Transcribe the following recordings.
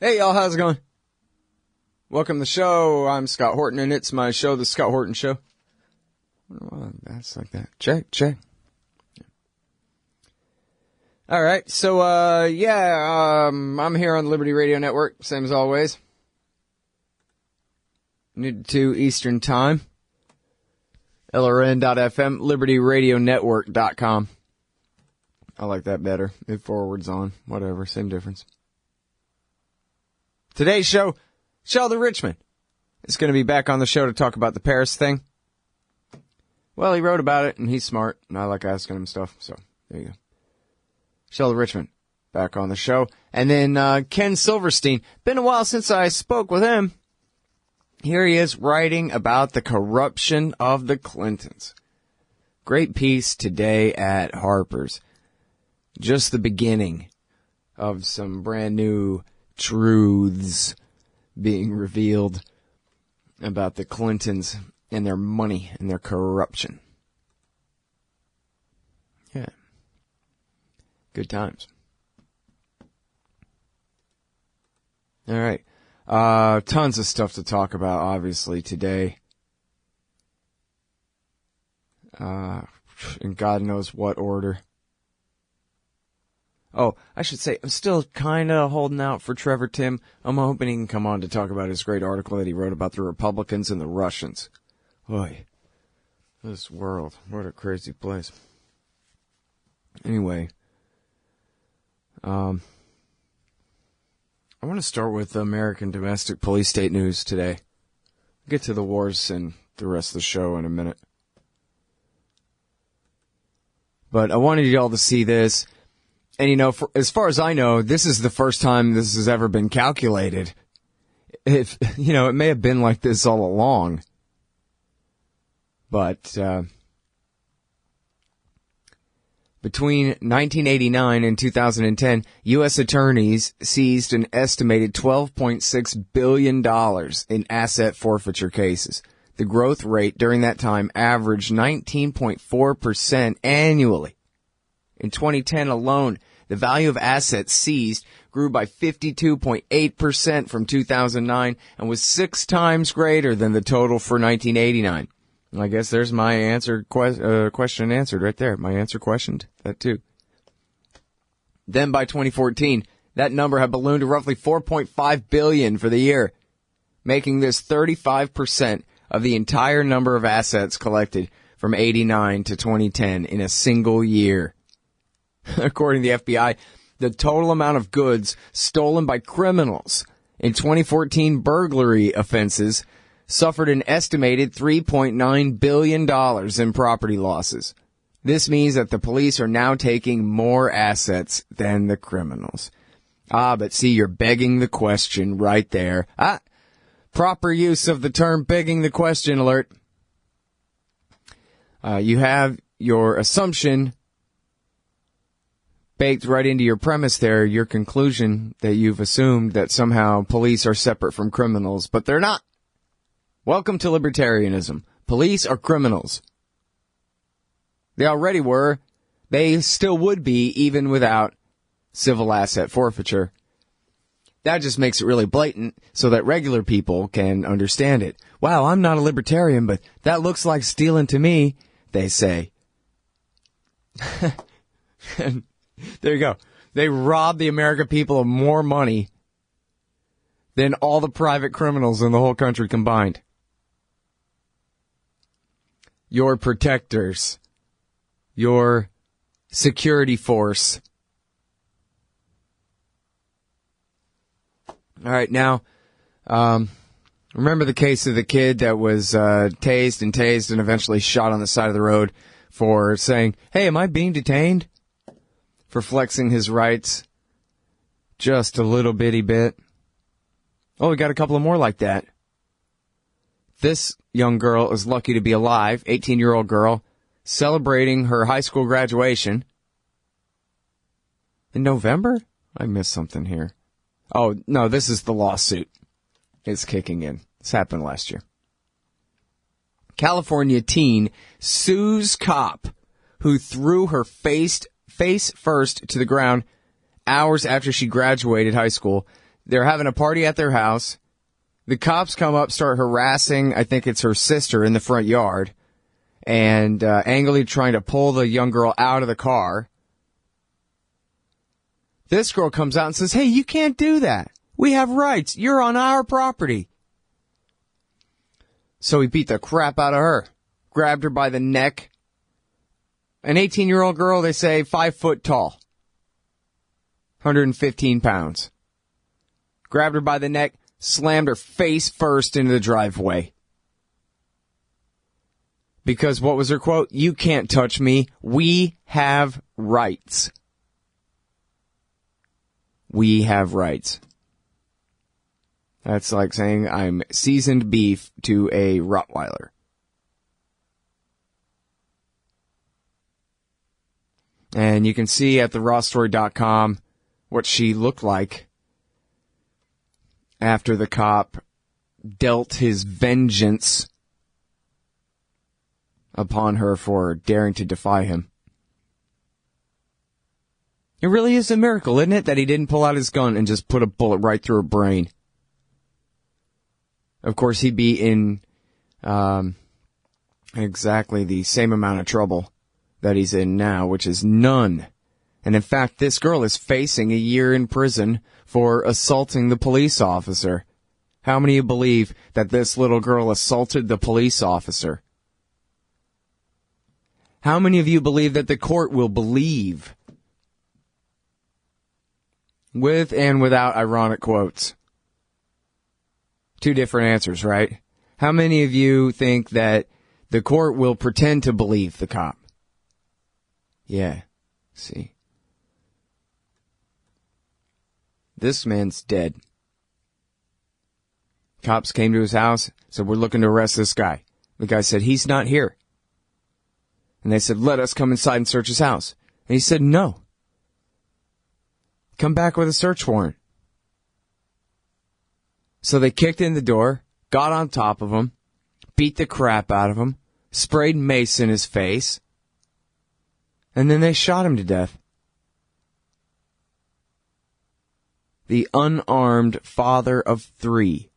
Hey, y'all, how's it going? Welcome to the show. I'm Scott Horton, and it's my show, The Scott Horton Show. Oh, that's like that. Check. All right, so, I'm here on the Liberty Radio Network, same as always. Noon to 2 Eastern Time. LRN.FM, LibertyRadioNetwork.com. I like that better. It forwards on. Whatever, same difference. Today's show, Sheldon Richman is going to be back on the show to talk about the Paris thing. Well, he wrote about it, and he's smart, and I like asking him stuff, so there you go. Sheldon Richman back on the show. And then Ken Silverstein. Been a while since I spoke with him. Here he is writing about the corruption of the Clintons. Great piece today at Harper's. Just the beginning of some brand new truths being revealed about the Clintons and their money and their corruption. Yeah. Good times. All right. Tons of stuff to talk about, obviously, today. In God knows what order. Oh, I should say, I'm still kind of holding out for Trevor Tim. I'm hoping he can come on to talk about his great article that he wrote about the Republicans and the Russians. Boy, this world, what a crazy place. Anyway, I want to start with American domestic police state news today. We'll get to the wars and the rest of the show in a minute. But I wanted y'all to see this. And, you know, as far as I know, this is the first time this has ever been calculated. If, you know, it may have been like this all along. But between 1989 and 2010, U.S. attorneys seized an estimated $12.6 billion in asset forfeiture cases. The growth rate during that time averaged 19.4% annually. In 2010 alone, the value of assets seized grew by 52.8% from 2009 and was 6 times greater than the total for 1989. I guess there's my answer question answered right there. My answer questioned that too. Then by 2014, that number had ballooned to roughly $4.5 billion for the year, making this 35% of the entire number of assets collected from 89 to 2010 in a single year. According to the FBI, the total amount of goods stolen by criminals in 2014 burglary offenses suffered an estimated $3.9 billion in property losses. This means that the police are now taking more assets than the criminals. But see, you're begging the question right there. Proper use of the term begging the question alert. You have your assumption baked right into your premise there, your conclusion that you've assumed that somehow police are separate from criminals, but they're not. Welcome to libertarianism. Police are criminals. They already were. They still would be even without civil asset forfeiture. That just makes it really blatant so that regular people can understand it. Wow, I'm not a libertarian, but that looks like stealing to me, they say. And there you go. They rob the American people of more money than all the private criminals in the whole country combined. Your protectors, your security force. All right, now, remember the case of the kid that was tased and eventually shot on the side of the road for saying, "Hey, am I being detained?" For flexing his rights just a little bitty bit. Oh, we got a couple of more like that. This young girl is lucky to be alive, 18-year-old girl, celebrating her high school graduation. In November? I missed something here. Oh, no, this is the lawsuit. It's kicking in. This happened last year. California teen sues cop who threw her face first to the ground hours after she graduated high school, They're having a party at their house. The cops come up, start harassing, I think it's her sister, in the front yard, and angrily trying to pull the young girl out of the car. This girl comes out and says, hey, you can't do that. We have rights. You're on our property. So he beat the crap out of her, grabbed her by the neck. An 18-year-old girl, they say, 5 foot tall, 115 pounds. Grabbed her by the neck, slammed her face first into the driveway. Because what was her quote? You can't touch me. We have rights. We have rights. That's like saying I'm seasoned beef to a Rottweiler. And you can see at the rawstory.com what she looked like after the cop dealt his vengeance upon her for daring to defy him. It really is a miracle, isn't it, that he didn't pull out his gun and just put a bullet right through her brain. Of course, he'd be in exactly the same amount of trouble that he's in now, which is none. And in fact, this girl is facing a year in prison for assaulting the police officer. How many of you believe that this little girl assaulted the police officer? How many of you believe that the court will believe? With and without ironic quotes. Two different answers, right? How many of you think that the court will pretend to believe the cop? Yeah. See. This man's dead. Cops came to his house, said, we're looking to arrest this guy. The guy said, he's not here. And they said, let us come inside and search his house. And he said, no. Come back with a search warrant. So they kicked in the door, got on top of him, beat the crap out of him, sprayed mace in his face, and then they shot him to death. The unarmed father of 3.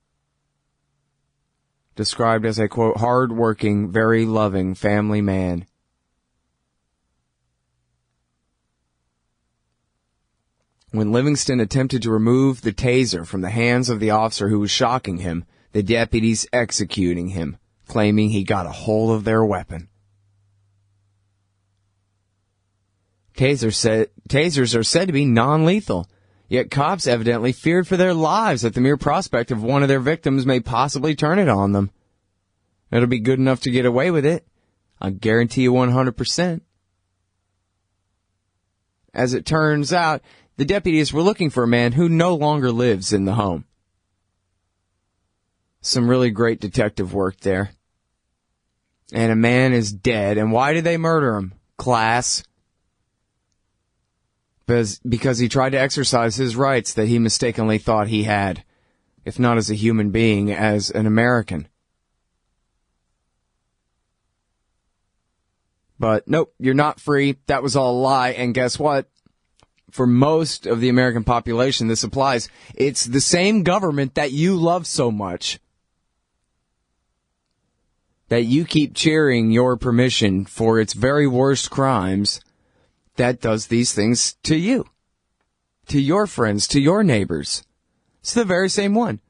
Described as a, quote, hard-working, very loving family man. When Livingston attempted to remove the taser from the hands of the officer who was shocking him, the deputies executing him, claiming he got a hold of their weapon. Tasers are said to be non-lethal, yet cops evidently feared for their lives at the mere prospect of one of their victims may possibly turn it on them. It'll be good enough to get away with it. I guarantee you 100%. As it turns out, the deputies were looking for a man who no longer lives in the home. Some really great detective work there. And a man is dead. And why did they murder him? Class. Because he tried to exercise his rights that he mistakenly thought he had, if not as a human being, as an American. But nope, you're not free. That was all a lie. And guess what? For most of the American population, this applies. It's the same government that you love so much that you keep cheering your permission for its very worst crimes that does these things to you, to your friends, to your neighbors. It's the very same one.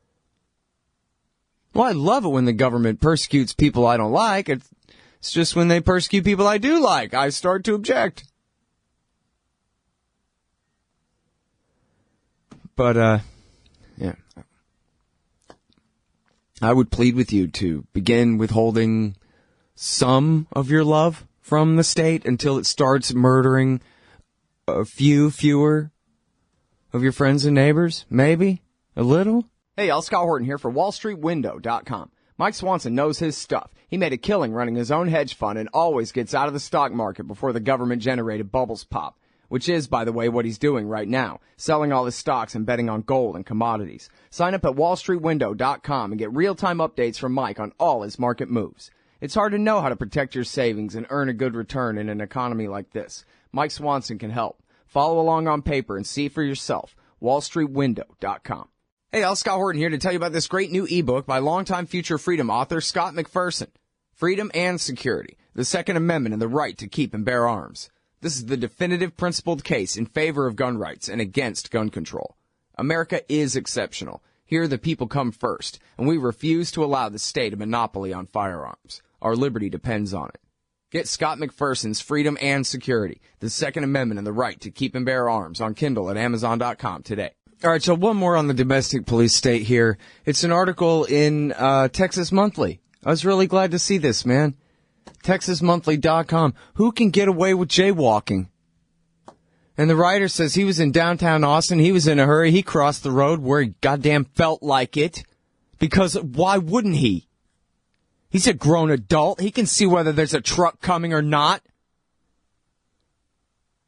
Well, I love it when the government persecutes people I don't like. It's just when they persecute people I do like, I start to object. But, yeah. I would plead with you to begin withholding some of your love from the state until it starts murdering a fewer of your friends and neighbors. Maybe a little. Hey, y'all, Scott Horton here for WallStreetWindow.com. Mike Swanson knows his stuff. He made a killing running his own hedge fund and always gets out of the stock market before the government-generated bubbles pop. Which is, by the way, what he's doing right now, selling all his stocks and betting on gold and commodities. Sign up at WallStreetWindow.com and get real-time updates from Mike on all his market moves. It's hard to know how to protect your savings and earn a good return in an economy like this. Mike Swanson can help. Follow along on paper and see for yourself. WallStreetWindow.com. Hey, Al Scott Horton here to tell you about this great new ebook by longtime Future Freedom author Scott McPherson. Freedom and Security, the Second Amendment and the Right to Keep and Bear Arms. This is the definitive principled case in favor of gun rights and against gun control. America is exceptional. Here the people come first, and we refuse to allow the state a monopoly on firearms. Our liberty depends on it. Get Scott McPherson's Freedom and Security, the Second Amendment and the Right to Keep and Bear Arms on Kindle at Amazon.com today. All right, so one more on the domestic police state here. It's an article in Texas Monthly. I was really glad to see this, man. TexasMonthly.com. Who can get away with jaywalking? And the writer says he was in downtown Austin. He was in a hurry. He crossed the road where he goddamn felt like it. Because why wouldn't he? He's a grown adult. He can see whether there's a truck coming or not.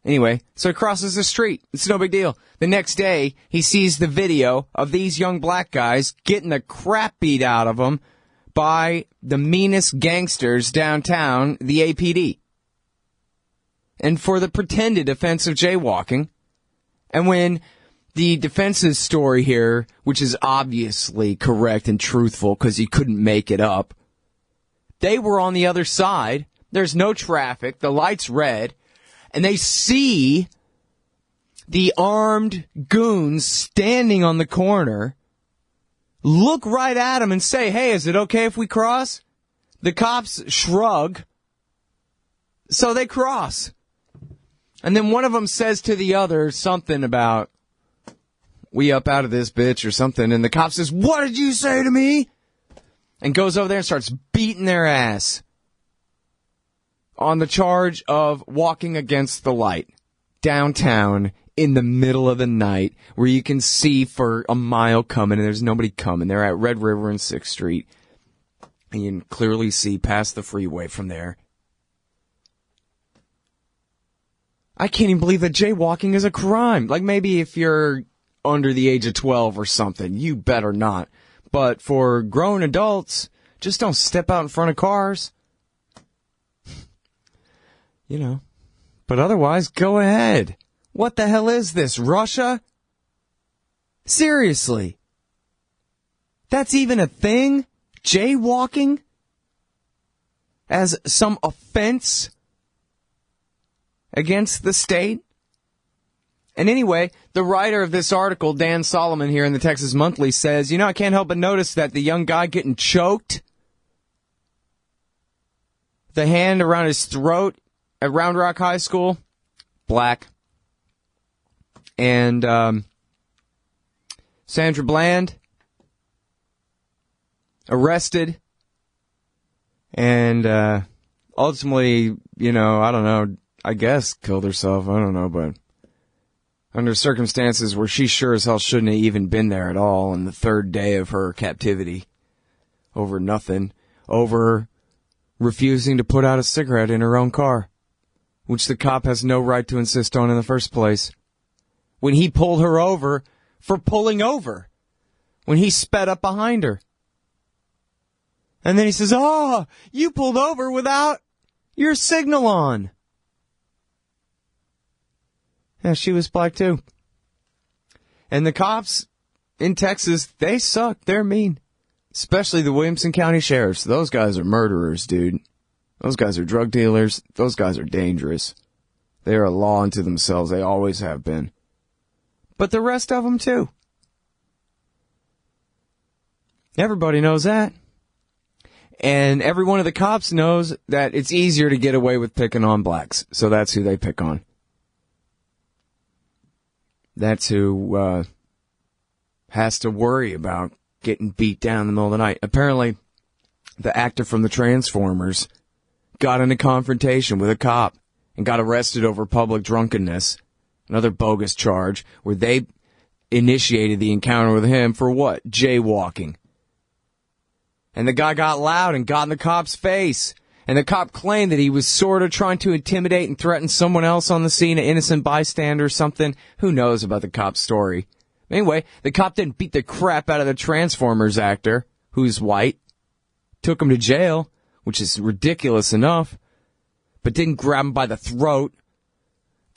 Anyway, so he crosses the street. It's no big deal. The next day, he sees the video of these young black guys getting the crap beat out of them by the meanest gangsters downtown, the APD. And for the pretended offense of jaywalking. And when the defense's story here, which is obviously correct and truthful because he couldn't make it up, they were on the other side. There's no traffic. The light's red. And they see the armed goons standing on the corner, look right at him and say, hey, is it okay if we cross? The cops shrug. So they cross. And then one of them says to the other something about, we up out of this bitch or something. And the cop says, what did you say to me? And goes over there and starts beating their ass on the charge of walking against the light downtown in the middle of the night where you can see for a mile coming and there's nobody coming. They're at Red River and 6th Street. And you can clearly see past the freeway from there. I can't even believe that jaywalking is a crime. Like maybe if you're under the age of 12 or something, you better not. But for grown adults, just don't step out in front of cars. You know, but otherwise, go ahead. What the hell is this, Russia? Seriously. That's even a thing? Jaywalking? As some offense against the state? And anyway, the writer of this article, Dan Solomon here in the Texas Monthly, says, I can't help but notice that the young guy getting choked, the hand around his throat, at Round Rock High School, black. And Sandra Bland, arrested. And ultimately, I don't know, I guess killed herself. I don't know, but under circumstances where she sure as hell shouldn't have even been there at all on the third day of her captivity. Over nothing. Over refusing to put out a cigarette in her own car, which the cop has no right to insist on in the first place. When he pulled her over for pulling over. When he sped up behind her. And then he says, you pulled over without your signal on. Yeah, she was black too. And the cops in Texas, they suck. They're mean. Especially the Williamson County sheriffs. Those guys are murderers, dude. Those guys are drug dealers. Those guys are dangerous. They are a law unto themselves. They always have been. But the rest of them, too. Everybody knows that. And every one of the cops knows that it's easier to get away with picking on blacks. So that's who they pick on. That's who has to worry about getting beat down in the middle of the night. Apparently, the actor from the Transformers got in a confrontation with a cop and got arrested over public drunkenness, another bogus charge, where they initiated the encounter with him for what? Jaywalking. And the guy got loud and got in the cop's face. And the cop claimed that he was sort of trying to intimidate and threaten someone else on the scene, an innocent bystander or something. Who knows about the cop's story? Anyway, the cop didn't beat the crap out of the Transformers actor, who's white. Took him to jail, which is ridiculous enough, but didn't grab him by the throat,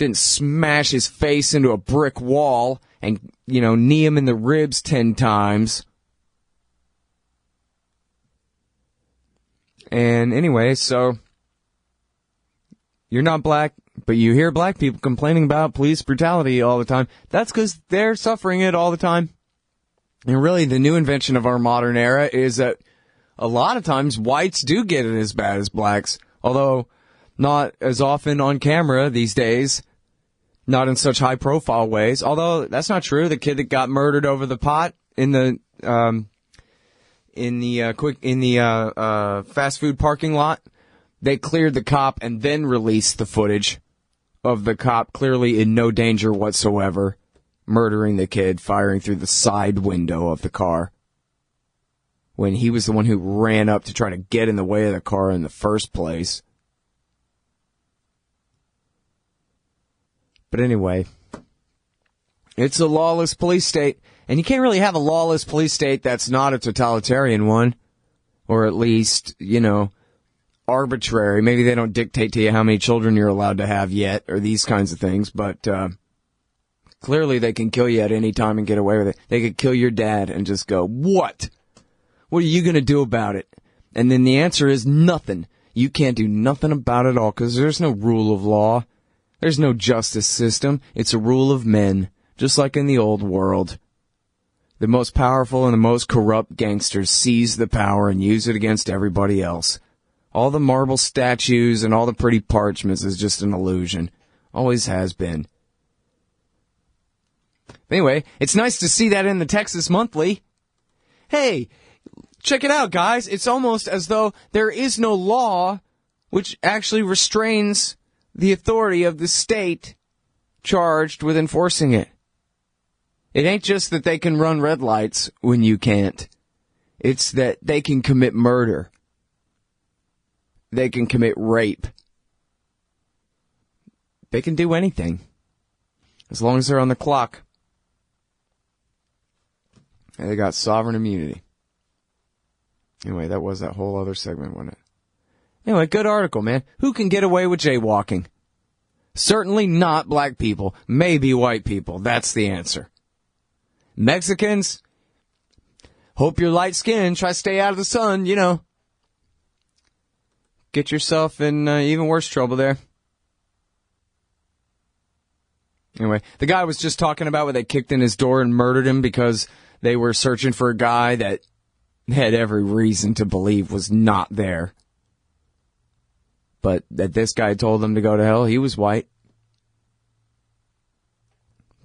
Didn't smash his face into a brick wall and, knee him in the ribs 10 times. And anyway, so you're not black, but you hear black people complaining about police brutality all the time. That's because they're suffering it all the time. And really, the new invention of our modern era is that a lot of times whites do get it as bad as blacks, although not as often on camera these days, not in such high-profile ways. Although that's not true. The kid that got murdered over the pot in the fast food parking lot, they cleared the cop and then released the footage of the cop clearly in no danger whatsoever, murdering the kid, firing through the side window of the car, when he was the one who ran up to try to get in the way of the car in the first place. But anyway, it's a lawless police state, and you can't really have a lawless police state that's not a totalitarian one, or at least, arbitrary. Maybe they don't dictate to you how many children you're allowed to have yet, or these kinds of things, but clearly they can kill you at any time and get away with it. They could kill your dad and just go, what? What are you going to do about it? And then the answer is nothing. You can't do nothing about it all because there's no rule of law. There's no justice system. It's a rule of men, just like in the old world. The most powerful and the most corrupt gangsters seize the power and use it against everybody else. All the marble statues and all the pretty parchments is just an illusion. Always has been. Anyway, it's nice to see that in the Texas Monthly. Hey, check it out, guys. It's almost as though there is no law which actually restrains the authority of the state charged with enforcing it. It ain't just that they can run red lights when you can't. It's that they can commit murder. They can commit rape. They can do anything, as long as they're on the clock. And they got sovereign immunity. Anyway, that was that whole other segment, wasn't it? Anyway, good article, man. Who can get away with jaywalking? Certainly not black people. Maybe white people. That's the answer. Mexicans, hope you're light-skinned. Try to stay out of the sun, Get yourself in even worse trouble there. Anyway, the guy was just talking about where they kicked in his door and murdered him because they were searching for a guy that had every reason to believe was not there. But that this guy told them to go to hell. He was white.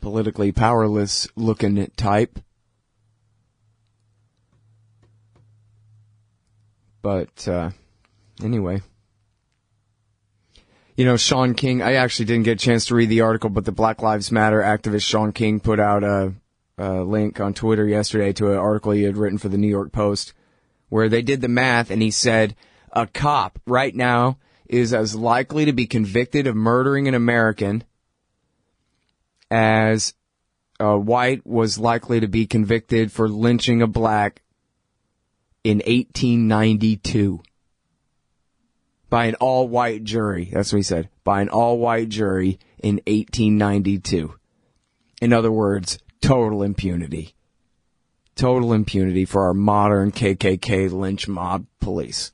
Politically powerless looking type. But, anyway. Sean King, I actually didn't get a chance to read the article, but the Black Lives Matter activist Sean King put out a link on Twitter yesterday to an article he had written for the New York Post where they did the math and he said a cop right now is as likely to be convicted of murdering an American as a white was likely to be convicted for lynching a black in 1892. By an all-white jury. That's what he said. By an all-white jury in 1892. In other words, total impunity. Total impunity for our modern KKK lynch mob police.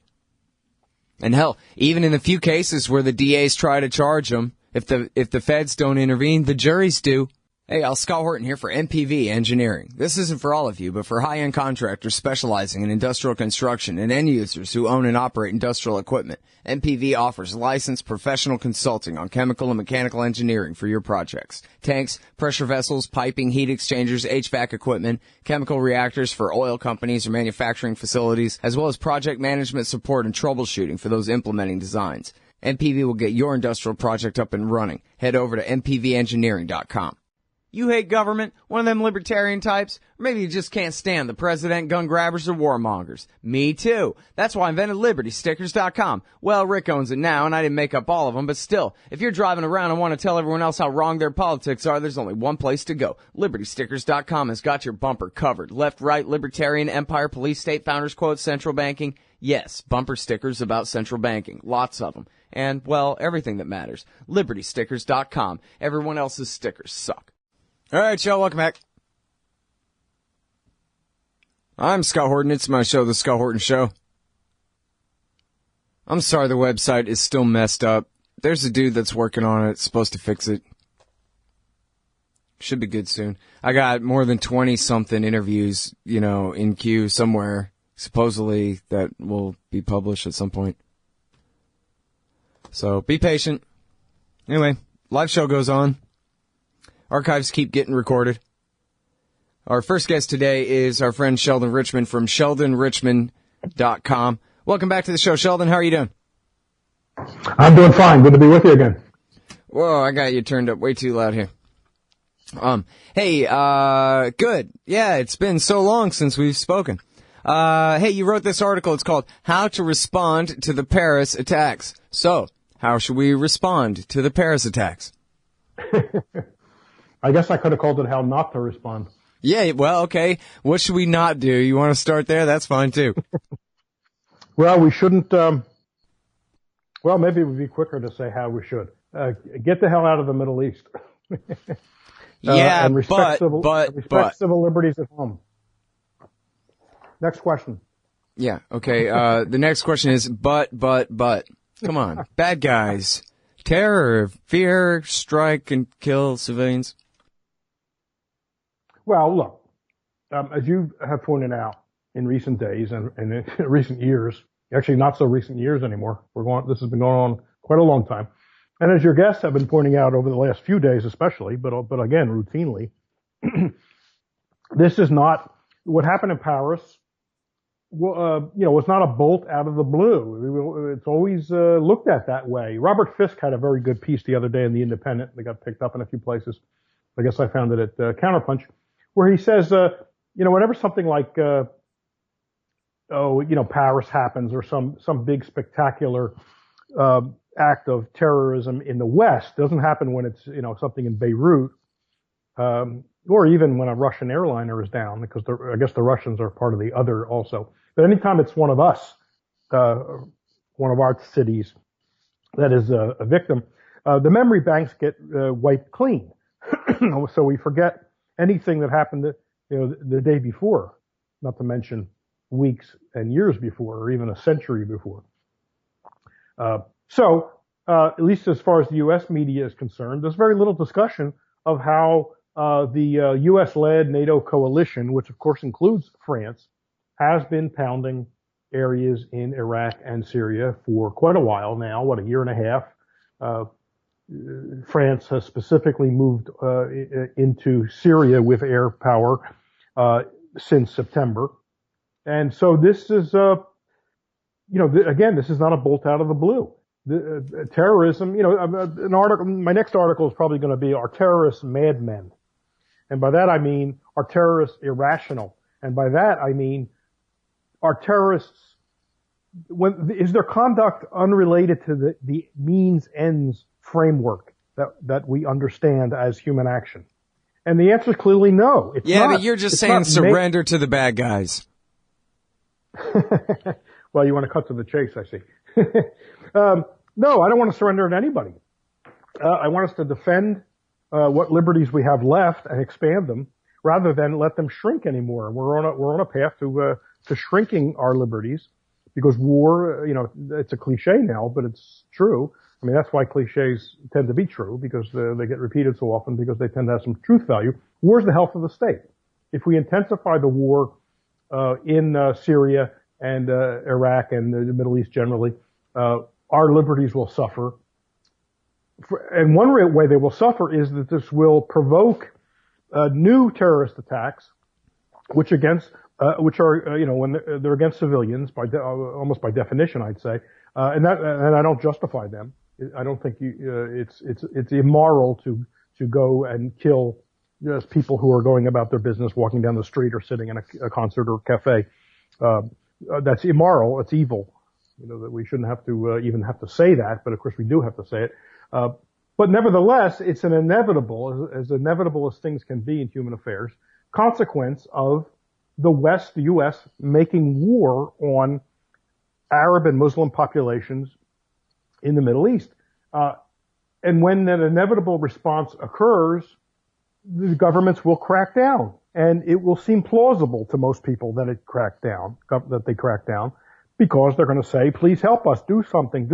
And hell, even in the few cases where the DAs try to charge them, if the feds don't intervene, the juries do. Hey, Scott Horton here for MPV Engineering. This isn't for all of you, but for high-end contractors specializing in industrial construction and end users who own and operate industrial equipment. MPV offers licensed professional consulting on chemical and mechanical engineering for your projects. Tanks, pressure vessels, piping, heat exchangers, HVAC equipment, chemical reactors for oil companies or manufacturing facilities, as well as project management support and troubleshooting for those implementing designs. MPV will get your industrial project up and running. Head over to mpvengineering.com. You hate government, one of them libertarian types, or maybe you just can't stand the president, gun grabbers, or warmongers. Me too. That's why I invented LibertyStickers.com. Well, Rick owns it now, and I didn't make up all of them, but still, if you're driving around and want to tell everyone else how wrong their politics are, there's only one place to go. LibertyStickers.com has got your bumper covered. Left, right, libertarian, empire, police, state, founders quotes, central banking. Yes, bumper stickers about central banking. Lots of them. and, well, everything that matters. LibertyStickers.com. Everyone else's stickers suck. All right, y'all, welcome back. I'm Scott Horton. It's my show, The Scott Horton Show. I'm sorry the website is still messed up. There's a dude that's working on it, supposed to fix it. Should be good soon. I got more than 20-something interviews, in queue somewhere, supposedly, that will be published at some point. So, be patient. Anyway, live show goes on. Archives keep getting recorded. Our first guest today is our friend Sheldon Richman from sheldonrichman.com. Welcome back to the show, Sheldon. How are you doing? I'm doing fine. Good to be with you again. Whoa, I got you turned up way too loud here. Hey, good. Yeah, it's been so long since we've spoken. Hey, you wrote this article. It's called How to Respond to the Paris Attacks. So, how should we respond to the Paris attacks? I guess I could have called it How Not to Respond. Yeah, well, okay. What should we not do? You want to start there? That's fine, too. Well, we shouldn't, maybe it would be quicker to say how we should. Get the hell out of the Middle East. Yeah, and respect civil liberties at home. Next question. Yeah, okay. The next question is, but. Come on. Bad guys. Terror, fear, strike, and kill civilians. Well, look, as you have pointed out in recent days and in recent years, actually not so recent years anymore. This has been going on quite a long time. And as your guests have been pointing out over the last few days especially, but again, routinely, this is not, what happened in Paris, was not a bolt out of the blue. It's always looked at that way. Robert Fisk had a very good piece the other day in The Independent that got picked up in a few places. I guess I found it at Counterpunch, where he says, whenever something like, Paris happens or some big spectacular act of terrorism in the West, doesn't happen when it's, something in Beirut, or even when a Russian airliner is down, because I guess the Russians are part of the other also. But anytime it's one of us, one of our cities that is a victim, the memory banks get wiped clean. So we forget anything that happened, the day before, not to mention weeks and years before, or even a century before. So at least as far as the U.S. media is concerned, there's very little discussion of how the U.S.-led NATO coalition, which of course includes France, has been pounding areas in Iraq and Syria for quite a while now, a year and a half. France has specifically moved into Syria with air power since September. And so this is, again, this is not a bolt out of the blue. Terrorism, my next article is probably going to be, are terrorists madmen? And by that I mean, are terrorists irrational? And by that I mean, are terrorists, is their conduct unrelated to the means-ends framework that we understand as human action? And the answer is clearly no. It's not. But you're just saying surrender to the bad guys. Well, you want to cut to the chase, I see. No, I don't want to surrender to anybody. I want us to defend what liberties we have left and expand them, rather than let them shrink anymore. We're on a path to shrinking our liberties, because war, it's a cliche now, but it's true. I mean, that's why cliches tend to be true, because they get repeated so often, because they tend to have some truth value. War is the health of the state. If we intensify the war in Syria and Iraq and the Middle East generally, our liberties will suffer. And one way they will suffer is that this will provoke new terrorist attacks, which are when they're against civilians almost by definition, I'd say, and I don't justify them. I don't think it's immoral to go and kill just people who are going about their business, walking down the street or sitting in a concert or cafe. That's immoral. It's evil. That we shouldn't have to even have to say that, but of course we do have to say it. But nevertheless, it's an inevitable, as inevitable as things can be in human affairs, consequence of the West, the U.S., making war on Arab and Muslim populations in the Middle East. And when an inevitable response occurs, the governments will crack down, and it will seem plausible to most people that they crack down, because they're going to say, please help us, do something,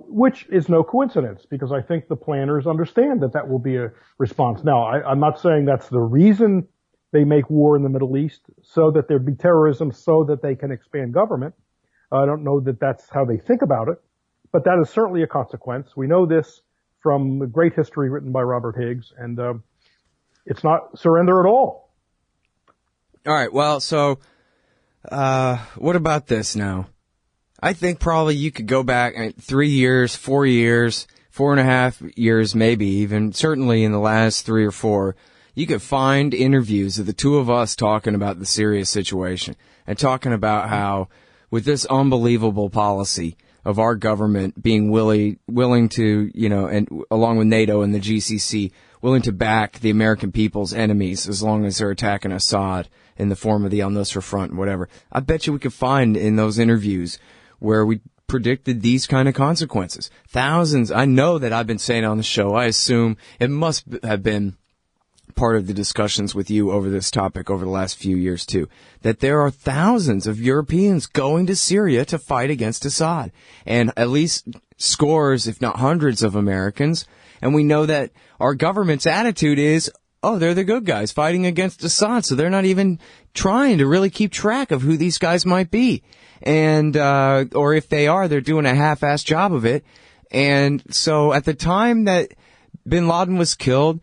which is no coincidence, because I think the planners understand that will be a response. Now, I'm not saying that's the reason they make war in the Middle East, so that there'd be terrorism, so that they can expand government. I don't know that that's how they think about it, but that is certainly a consequence. We know this from the great history written by Robert Higgs, and it's not surrender at all. All right, well, so what about this now? I think probably you could go back 3 years, 4 years, 4.5 years, maybe even, certainly in the last 3 or 4, you could find interviews of the two of us talking about the Syria situation and talking about how, with this unbelievable policy of our government being willing to, and along with NATO and the GCC, willing to back the American people's enemies as long as they're attacking Assad in the form of the al-Nusra Front and whatever. I bet you we could find in those interviews where we predicted these kind of consequences. Thousands. I know that I've been saying on the show, I assume it must have been part of the discussions with you over this topic over the last few years too, that there are thousands of Europeans going to Syria to fight against Assad, and at least scores, if not hundreds, of Americans. And we know that our government's attitude is, oh, they're the good guys fighting against Assad, so they're not even trying to really keep track of who these guys might be. And, or if they are, they're doing a half-assed job of it. And so at the time that bin Laden was killed,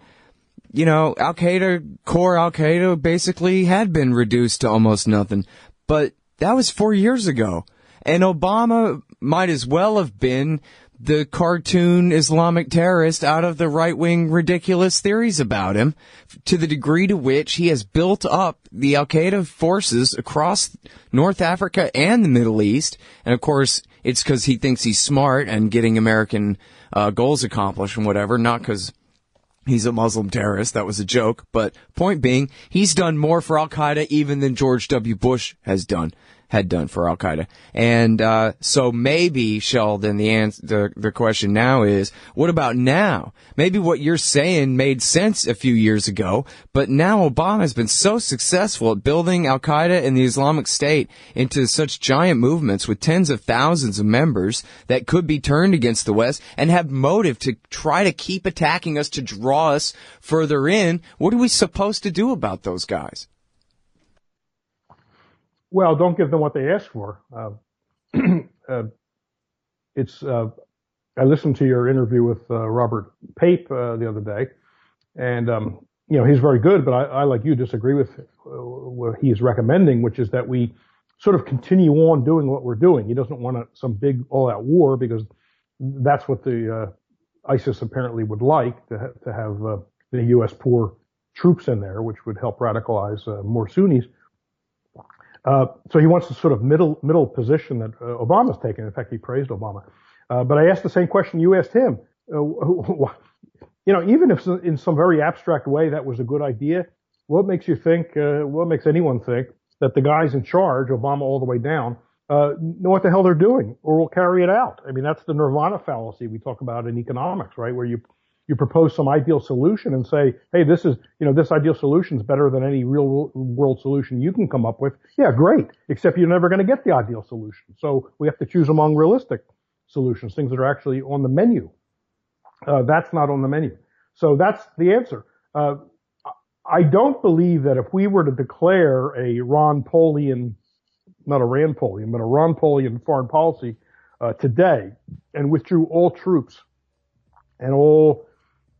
core Al-Qaeda basically had been reduced to almost nothing. But that was 4 years ago. And Obama might as well have been the cartoon Islamic terrorist out of the right-wing ridiculous theories about him, to the degree to which he has built up the Al-Qaeda forces across North Africa and the Middle East. And of course, it's because he thinks he's smart and getting American goals accomplished and whatever, not because he's a Muslim terrorist. That was a joke. But point being, he's done more for Al-Qaeda even than George W. Bush had done for Al-Qaeda. And so maybe, Sheldon, the question now is, what about now? Maybe what you're saying made sense a few years ago, but now Obama has been so successful at building Al-Qaeda and the Islamic State into such giant movements with tens of thousands of members that could be turned against the West and have motive to try to keep attacking us, to draw us further in. What are we supposed to do about those guys? Well, don't give them what they ask for. I listened to your interview with Robert Pape the other day, and he's very good, but I like you disagree with what he's recommending, which is that we sort of continue on doing what we're doing. He doesn't want some big all-out war, because that's what the ISIS apparently would like, to have the U.S. pour troops in there, which would help radicalize more Sunnis. So he wants the sort of middle position that Obama's taken. In fact, he praised Obama. But I asked the same question you asked him. Even if in some very abstract way that was a good idea, what makes anyone think that the guys in charge, Obama all the way down, know what the hell they're doing or will carry it out? I mean, that's the nirvana fallacy we talk about in economics, right? Where you propose some ideal solution and say, hey, this ideal solution is better than any real world solution you can come up with. Yeah, great. Except you're never going to get the ideal solution. So we have to choose among realistic solutions, things that are actually on the menu. That's not on the menu. So that's the answer. I don't believe that if we were to declare a Ron Paulian, not a Rand Paulian, but a Ron Paulian foreign policy today, and withdrew all troops and all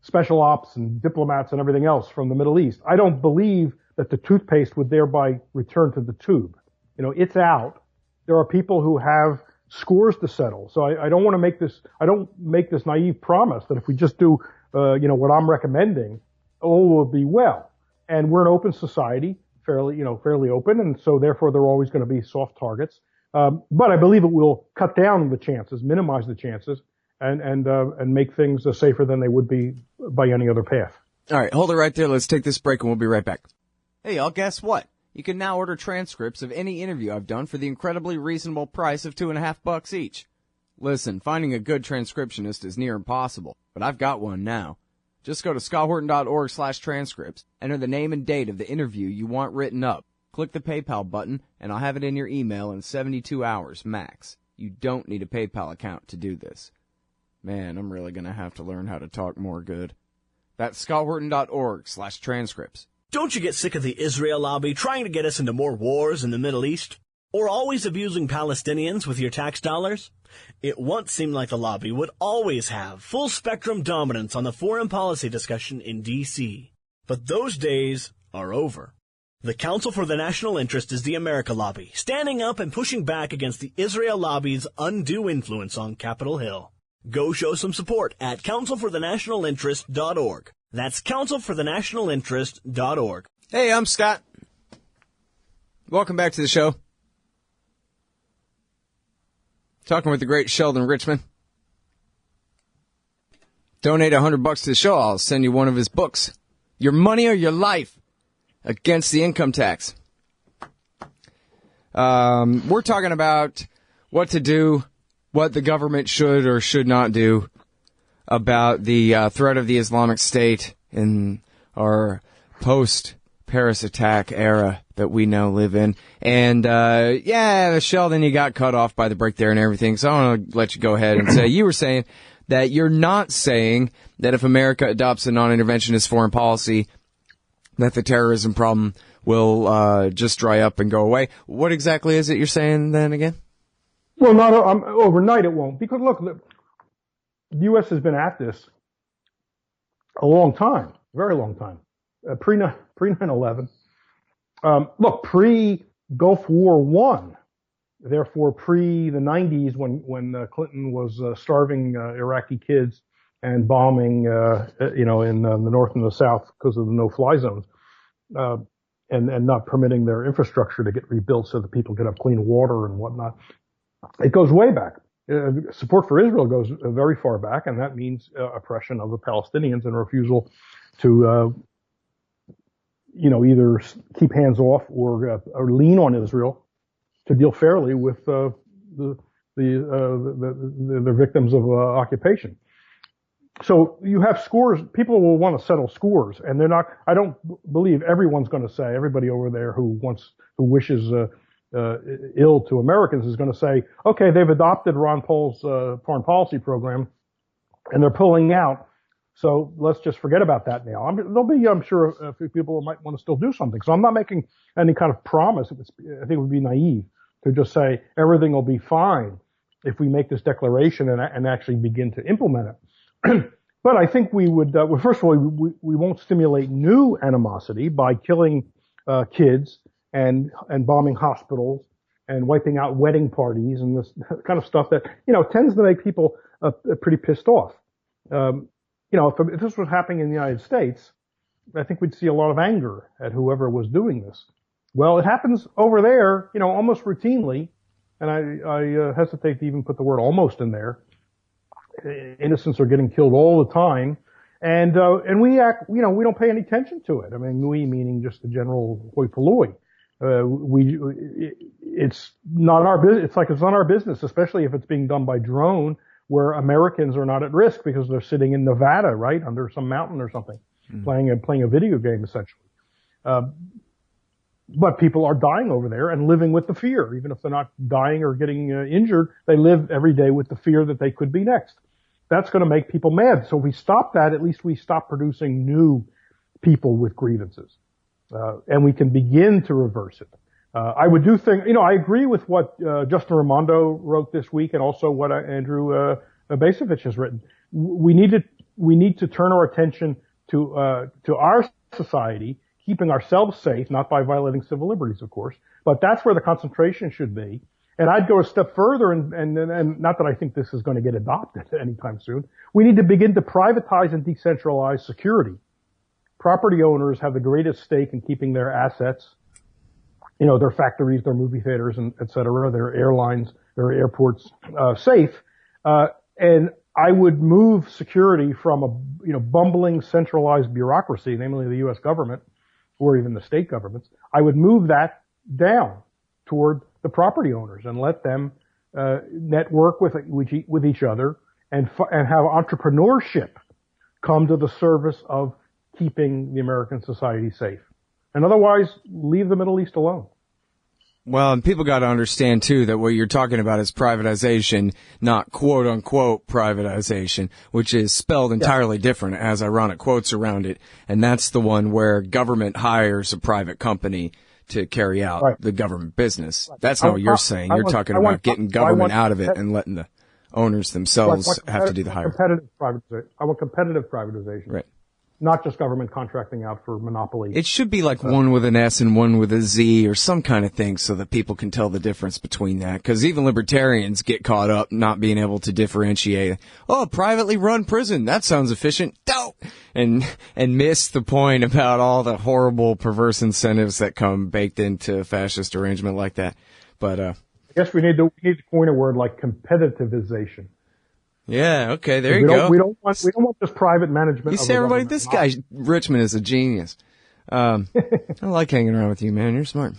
special ops and diplomats and everything else from the Middle East, I don't believe that the toothpaste would thereby return to the tube. It's out. There are people who have scores to settle. So I don't want to make this naive promise that if we just do, what I'm recommending, all will be well. And we're an open society, fairly open. And so therefore there are always going to be soft targets. But I believe it will cut down the chances, minimize the chances, and make things safer than they would be by any other path. All right, hold it right there. Let's take this break and we'll be right back. Hey, y'all, guess what? You can now order transcripts of any interview I've done for the incredibly reasonable price of $2.50 each. Listen, finding a good transcriptionist is near impossible, but I've got one now. Just go to scotthorton.org/transcripts, enter the name and date of the interview you want written up, click the PayPal button, and I'll have it in your email in 72 hours max. You don't need a PayPal account to do this. Man, I'm really going to have to learn how to talk more good. That's scotthorton.org/transcripts. Don't you get sick of the Israel lobby trying to get us into more wars in the Middle East? Or always abusing Palestinians with your tax dollars? It once seemed like the lobby would always have full-spectrum dominance on the foreign policy discussion in D.C. But those days are over. The Council for the National Interest is the America lobby, standing up and pushing back against the Israel lobby's undue influence on Capitol Hill. Go show some support at councilforthenationalinterest.org. That's councilforthenationalinterest.org. Hey, I'm Scott. Welcome back to the show. Talking with the great Sheldon Richman. Donate $100 to the show. I'll send you one of his books. Your Money or Your Life Against the Income Tax. We're talking about what to do, what the government should or should not do about the threat of the Islamic State in our post-Paris attack era that we now live in. And, Sheldon, you got cut off by the break there and everything, so I want to let you go ahead and say, you were saying that you're not saying that if America adopts a non-interventionist foreign policy, that the terrorism problem will just dry up and go away. What exactly is it you're saying then again? Well, not overnight it won't, because look, the U.S. has been at this a long time, very long time, pre 9/11. Look, pre-Gulf War I, therefore pre the 90s when Clinton was starving Iraqi kids and bombing, in the north and the south because of the no-fly zones, and not permitting their infrastructure to get rebuilt so that people could have clean water and whatnot. It goes way back. Support for Israel goes very far back, and that means oppression of the Palestinians and refusal to either keep hands off or lean on Israel to deal fairly with the victims of occupation. So you have scores. People will want to settle scores, and they're not. I don't believe everyone's going to say. Everybody over there who wishes ill to Americans is going to say, okay, they've adopted Ron Paul's foreign policy program, and they're pulling out. So let's just forget about that now. There'll be, I'm sure, a few people who might want to still do something. So I'm not making any kind of promise. I think it would be naive to just say everything will be fine if we make this declaration and actually begin to implement it. But I think we would, first of all, we won't stimulate new animosity by killing kids and bombing hospitals and wiping out wedding parties and this kind of stuff that, tends to make people pretty pissed off. If this was happening in the United States, I think we'd see a lot of anger at whoever was doing this. Well, it happens over there, almost routinely, and I hesitate to even put the word almost in there. Innocents are getting killed all the time, and we act, we don't pay any attention to it. I mean, we meaning just the general hoi polloi. It's not our business. It's like it's not our business, especially if it's being done by drone, where Americans are not at risk because they're sitting in Nevada, right, under some mountain or something, playing a video game essentially. But people are dying over there and living with the fear, even if they're not dying or getting injured. They live every day with the fear that they could be next. That's going to make people mad. So if we stop that, at least we stop producing new people with grievances. And we can begin to reverse it. I would do things, I agree with what Justin Raimondo wrote this week and also what Andrew Basovich has written. We need to turn our attention to our society, keeping ourselves safe, not by violating civil liberties, of course, but that's where the concentration should be. And I'd go a step further, and not that I think this is going to get adopted anytime soon. We need to begin to privatize and decentralize security. Property owners have the greatest stake in keeping their assets, their factories, their movie theaters, and et cetera, their airlines, their airports, safe. And I would move security from a, bumbling centralized bureaucracy, namely the U.S. government, or even the state governments. I would move that down toward the property owners and let them network with each other and have entrepreneurship come to the service of keeping the American society safe. And otherwise, leave the Middle East alone. Well, and people got to understand, too, that what you're talking about is privatization, not quote-unquote privatization, which is spelled entirely different, has ironic quotes around it. And that's the one where government hires a private company to carry out the government business. That's not what you're saying. You're talking about getting government out of it and letting the owners themselves have to do the hiring. I want competitive privatization. Right. Not just government contracting out for monopoly. It should be like one with an S and one with a Z or some kind of thing so that people can tell the difference between that. Because even libertarians get caught up not being able to differentiate. Oh, privately run prison. That sounds efficient. Dope. And miss the point about all the horrible perverse incentives that come baked into a fascist arrangement like that. But, I guess we need to coin a word like competitivization. Yeah, okay, there you go. We don't want this private management. You say, everybody, this guy, Richmond, is a genius. I like hanging around with you, man. You're smart.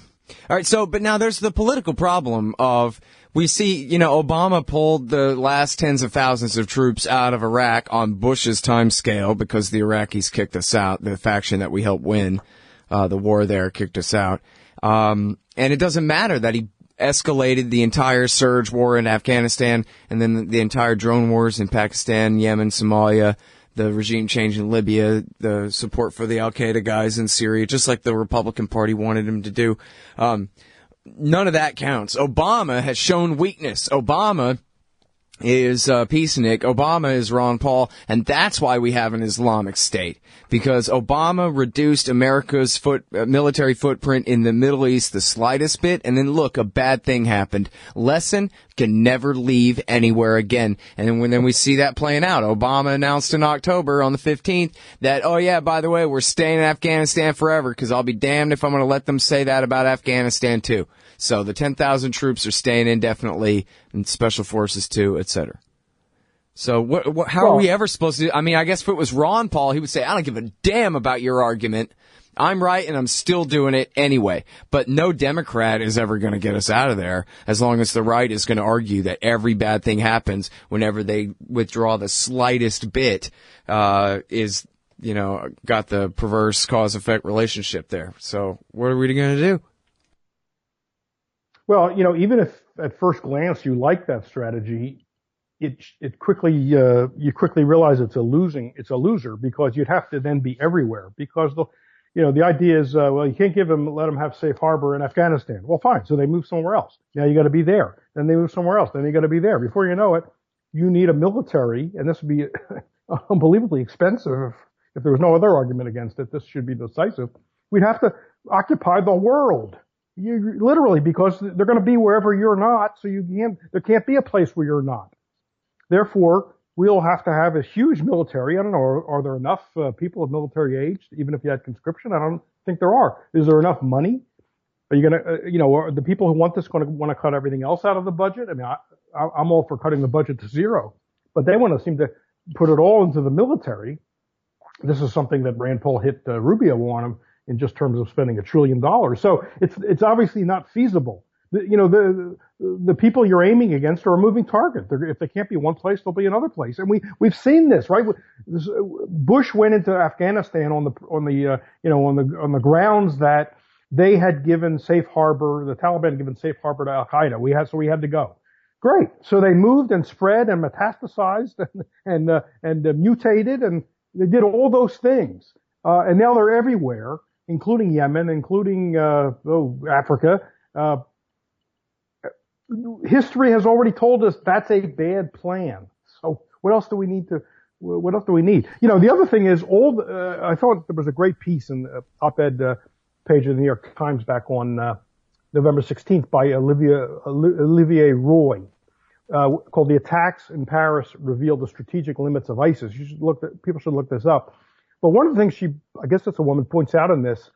All right, but now there's the political problem of, we see, Obama pulled the last tens of thousands of troops out of Iraq on Bush's time scale because the Iraqis kicked us out. The faction that we helped win, the war there kicked us out. And it doesn't matter that he escalated the entire surge war in Afghanistan and then the entire drone wars in Pakistan, Yemen, Somalia, the regime change in Libya, the support for the Al-Qaeda guys in Syria, just like the Republican Party wanted him to do. None of that counts. Obama has shown weakness. Obama is peacenik. Obama is Ron Paul, and that's why we have an Islamic State, because Obama reduced America's military footprint in the Middle East the slightest bit, and then look, a bad thing happened. Lesson: can never leave anywhere again. And then we see that playing out. Obama announced in October on the 15th that, oh yeah, by the way, we're staying in Afghanistan forever, because I'll be damned if I'm going to let them say that about Afghanistan too. So the 10,000 troops are staying indefinitely, and special forces too, etc. So how are we ever supposed to? I mean, I guess if it was Ron Paul, he would say, I don't give a damn about your argument. I'm right, and I'm still doing it anyway. But no Democrat is ever going to get us out of there, as long as the right is going to argue that every bad thing happens whenever they withdraw the slightest bit, got the perverse cause-effect relationship there. So what are we going to do? Well, even if at first glance you like that strategy, it quickly you quickly realize it's a loser, because you'd have to then be everywhere, because the idea is you can't let them have safe harbor in Afghanistan. Well, fine, so they move somewhere else. Now you got to be there. Then they move somewhere else. Then you got to be there. Before you know it, you need a military, and this would be unbelievably expensive. If there was no other argument against it, this should be decisive. We'd have to occupy the world. Literally, because they're going to be wherever you're not, so there can't be a place where you're not. Therefore, we'll have to have a huge military. I don't know, are there enough people of military age, even if you had conscription? I don't think there are. Is there enough money? Are you going to, are the people who want this going to want to cut everything else out of the budget? I mean, I'm all for cutting the budget to zero, but they want to seem to put it all into the military. This is something that Rand Paul hit Rubio on him in just terms of spending $1 trillion. So it's obviously not feasible. The people you're aiming against are a moving target. If they can't be one place, they'll be another place. And we've seen this, right? Bush went into Afghanistan on the grounds that they had given safe harbor, the Taliban had given safe harbor to Al-Qaeda. So we had to go. Great. So they moved and spread and metastasized and mutated, and they did all those things. And now they're everywhere, including Yemen, including Africa. History has already told us that's a bad plan. So what else do we need? The other thing is I thought there was a great piece in the op-ed page of the New York Times back on November 16th by Olivier Roy, called "The Attacks in Paris Reveal the Strategic Limits of ISIS." People should look this up. But one of the things I guess that's a woman, points out in this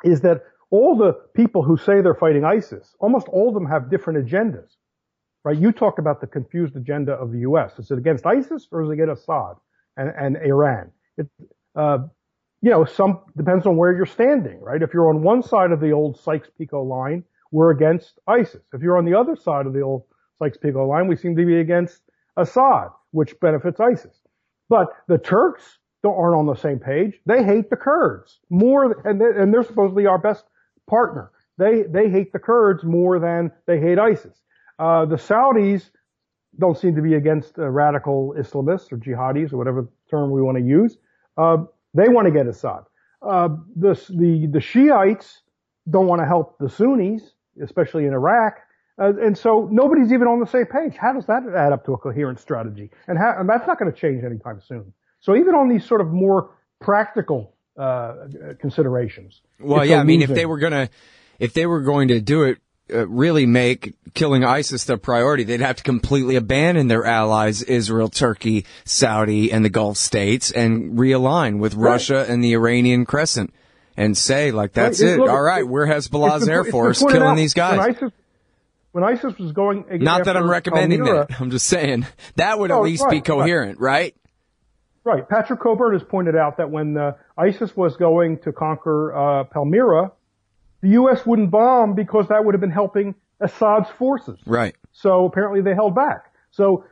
is that all the people who say they're fighting ISIS, almost all of them have different agendas, right? You talk about the confused agenda of the U.S. Is it against ISIS or is it against Assad and Iran? Some depends on where you're standing, right? If you're on one side of the old Sykes-Picot line, we're against ISIS. If you're on the other side of the old Sykes-Picot line. We seem to be against Assad, which benefits ISIS. But the Turks aren't on the same page. They hate the Kurds more, and they're supposedly our best partner. They hate the Kurds more than they hate ISIS. The Saudis don't seem to be against radical Islamists or jihadis or whatever term we want to use. They want to get Assad. The Shiites don't want to help the Sunnis, especially in Iraq. And so nobody's even on the same page. How does that add up to a coherent strategy? And that's not going to change anytime soon. So even on these sort of more practical considerations. Well, yeah, I mean, if they were going to do it, really make killing ISIS their priority, they'd have to completely abandon their allies, Israel, Turkey, Saudi, and the Gulf states, and realign with Russia and the Iranian Crescent, and say, like, that's it. Look, all right, we're Hezbollah's Air Force killing these guys. When ISIS was going, not that I'm recommending that. I'm just saying that would at least be coherent, right? Right. Patrick Coburn has pointed out that when ISIS was going to conquer Palmyra, the U.S. wouldn't bomb because that would have been helping Assad's forces. Right. So apparently they held back. So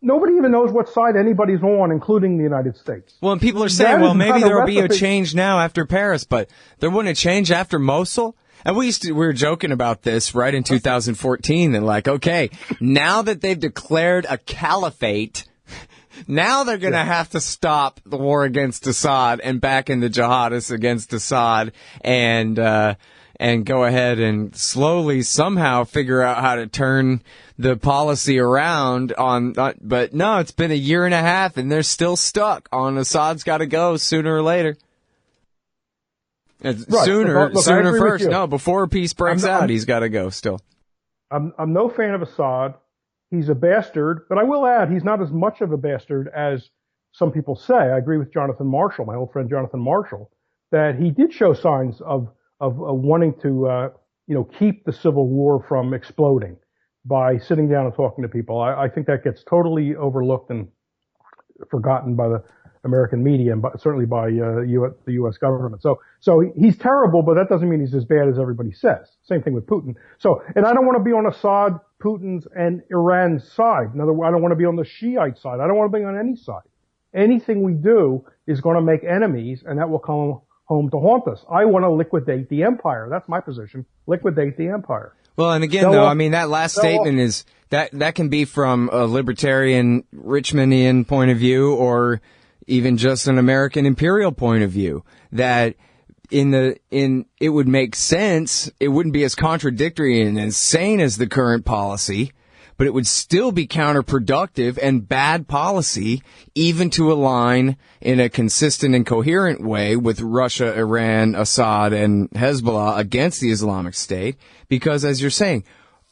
nobody even knows what side anybody's on, including the United States. Well, and people are saying, well, maybe there'll be a change now after Paris, but there wouldn't a change after Mosul? And we were joking about this right in 2014 that, like, okay, now that they've declared a caliphate, now they're going to have to stop the war against Assad and back in the jihadists against Assad and go ahead and slowly somehow figure out how to turn the policy around but no, it's been a year and a half and they're still stuck on Assad's got to go sooner or later. Right. Sooner first. No, before peace breaks out, he's got to go still. I'm no fan of Assad. He's a bastard, but I will add he's not as much of a bastard as some people say. I agree with Jonathan Marshall, my old friend Jonathan Marshall, that he did show signs of wanting to, keep the civil war from exploding by sitting down and talking to people. I think that gets totally overlooked and forgotten by the American media and certainly by the U.S. government. So he's terrible, but that doesn't mean he's as bad as everybody says. Same thing with Putin. And I don't want to be on Assad, Putin's, and Iran's side. In other words, I don't want to be on the Shiite side. I don't want to be on any side. Anything we do is going to make enemies, and that will come home to haunt us. I want to liquidate the empire. That's my position. Liquidate the empire. Well, and again, though, I mean, that last statement is that can be from a libertarian Richmondian point of view or even just an American imperial point of view, that it would make sense. It wouldn't be as contradictory and insane as the current policy, but it would still be counterproductive and bad policy even to align in a consistent and coherent way with Russia, Iran, Assad, and Hezbollah against the Islamic State, because as you're saying,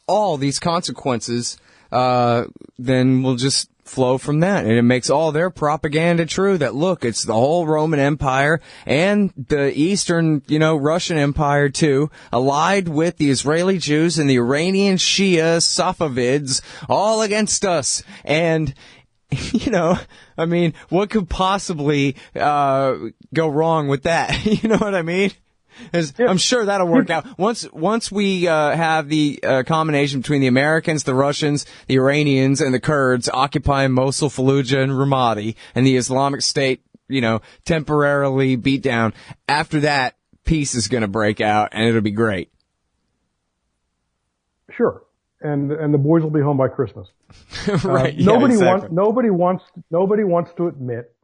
all these consequences then will just flow from that. And it makes all their propaganda true that, look, it's the whole Roman Empire and the Eastern, Russian Empire too, allied with the Israeli Jews and the Iranian Shia Safavids all against us. And, I mean, what could possibly go wrong with that? You know what I mean? I'm sure that'll work out. Once we have the combination between the Americans, the Russians, the Iranians, and the Kurds occupying Mosul, Fallujah, and Ramadi, and the Islamic State, temporarily beat down, after that, peace is going to break out, and it'll be great. Sure. And the boys will be home by Christmas. Right. Nobody wants to admit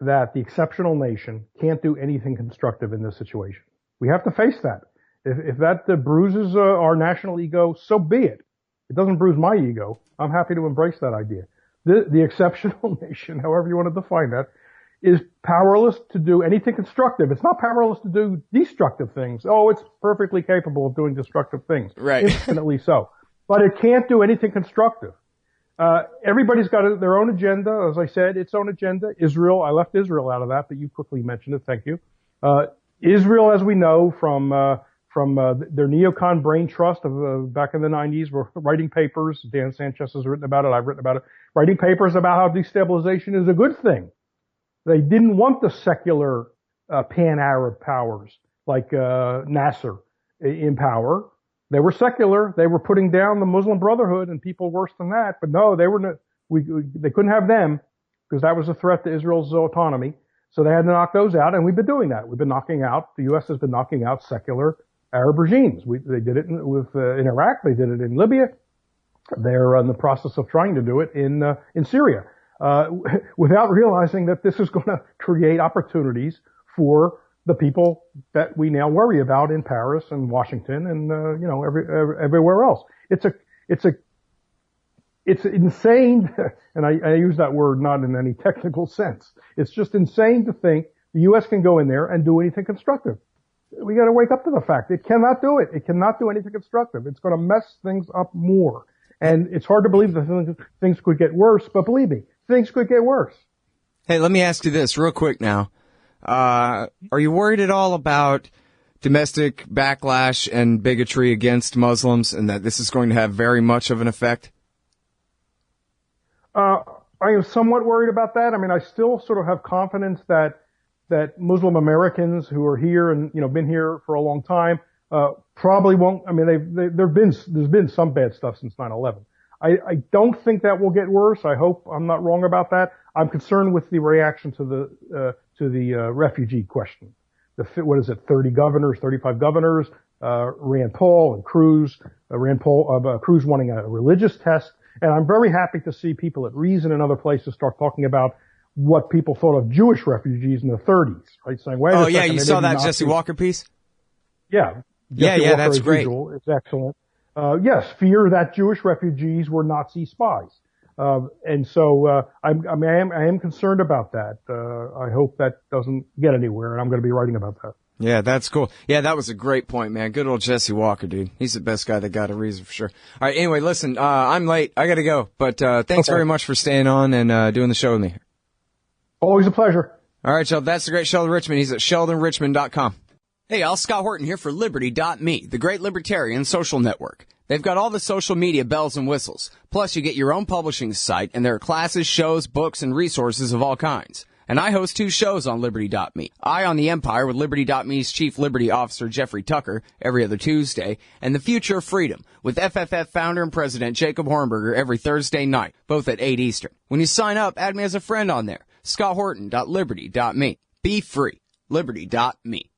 that the exceptional nation can't do anything constructive in this situation. We have to face that. If that bruises our national ego, so be it. It doesn't bruise my ego. I'm happy to embrace that idea. The exceptional nation, however you want to define that, is powerless to do anything constructive. It's not powerless to do destructive things. Oh, it's perfectly capable of doing destructive things. Right. Infinitely so. But it can't do anything constructive. Everybody's got their own agenda. As I said, its own agenda. Israel, I left Israel out of that, but you quickly mentioned it. Thank you. Israel, as we know from their neocon brain trust of back in the 90s, were writing papers. Dan Sanchez has written about it. I've written about it. Writing papers about how destabilization is a good thing. They didn't want the secular pan-Arab powers like Nasser in power. They were secular. They were putting down the Muslim Brotherhood and people worse than that. But no, they were not, they couldn't have them because that was a threat to Israel's autonomy. So they had to knock those out, and we've been doing that. We've been knocking out, the U.S. has been knocking out secular Arab regimes. They did it in Iraq. They did it in Libya. They're in the process of trying to do it in Syria, without realizing that this is going to create opportunities for the people that we now worry about in Paris and Washington and, everywhere else. It's insane, and I use that word not in any technical sense. It's just insane to think the U.S. can go in there and do anything constructive. We got to wake up to the fact it cannot do it. It cannot do anything constructive. It's going to mess things up more. And it's hard to believe that things could get worse, but believe me, things could get worse. Hey, let me ask you this real quick now. Are you worried at all about domestic backlash and bigotry against Muslims and that this is going to have very much of an effect? I am somewhat worried about that. I mean, I still sort of have confidence that Muslim Americans who are here and, been here for a long time, probably won't. I mean, there's been some bad stuff since 9/11. I don't think that will get worse. I hope I'm not wrong about that. I'm concerned with the reaction to the refugee question. 35 governors, Rand Paul and Cruz, Cruz wanting a religious test. And I'm very happy to see people at Reason and other places start talking about what people thought of Jewish refugees in the 30s, right? Saying, wait a second. Oh, yeah, you saw that Jesse Walker piece? Yeah. Jesse Walker, that's great. Usual, it's excellent. Yes, fear that Jewish refugees were Nazi spies. And so, I am concerned about that. I hope that doesn't get anywhere, and I'm going to be writing about that. Yeah, that's cool. Yeah, that was a great point, man. Good old Jesse Walker, dude. He's the best guy that got a Reason for sure. All right, anyway, listen, I'm late. I got to go. But thanks very much for staying on and doing the show with me. Always a pleasure. All right, y'all, that's the great Sheldon Richman. He's at sheldonrichman.com. Hey, y'all, Scott Horton here for Liberty.me, the great libertarian social network. They've got all the social media bells and whistles. Plus, you get your own publishing site, and there are classes, shows, books, and resources of all kinds. And I host 2 shows on Liberty.me. Eye on the Empire with Liberty.me's Chief Liberty Officer Jeffrey Tucker every other Tuesday, and The Future of Freedom with FFF founder and president Jacob Hornberger every Thursday night, both at 8 Eastern. When you sign up, add me as a friend on there. ScottHorton.Liberty.me. Be free. Liberty.me.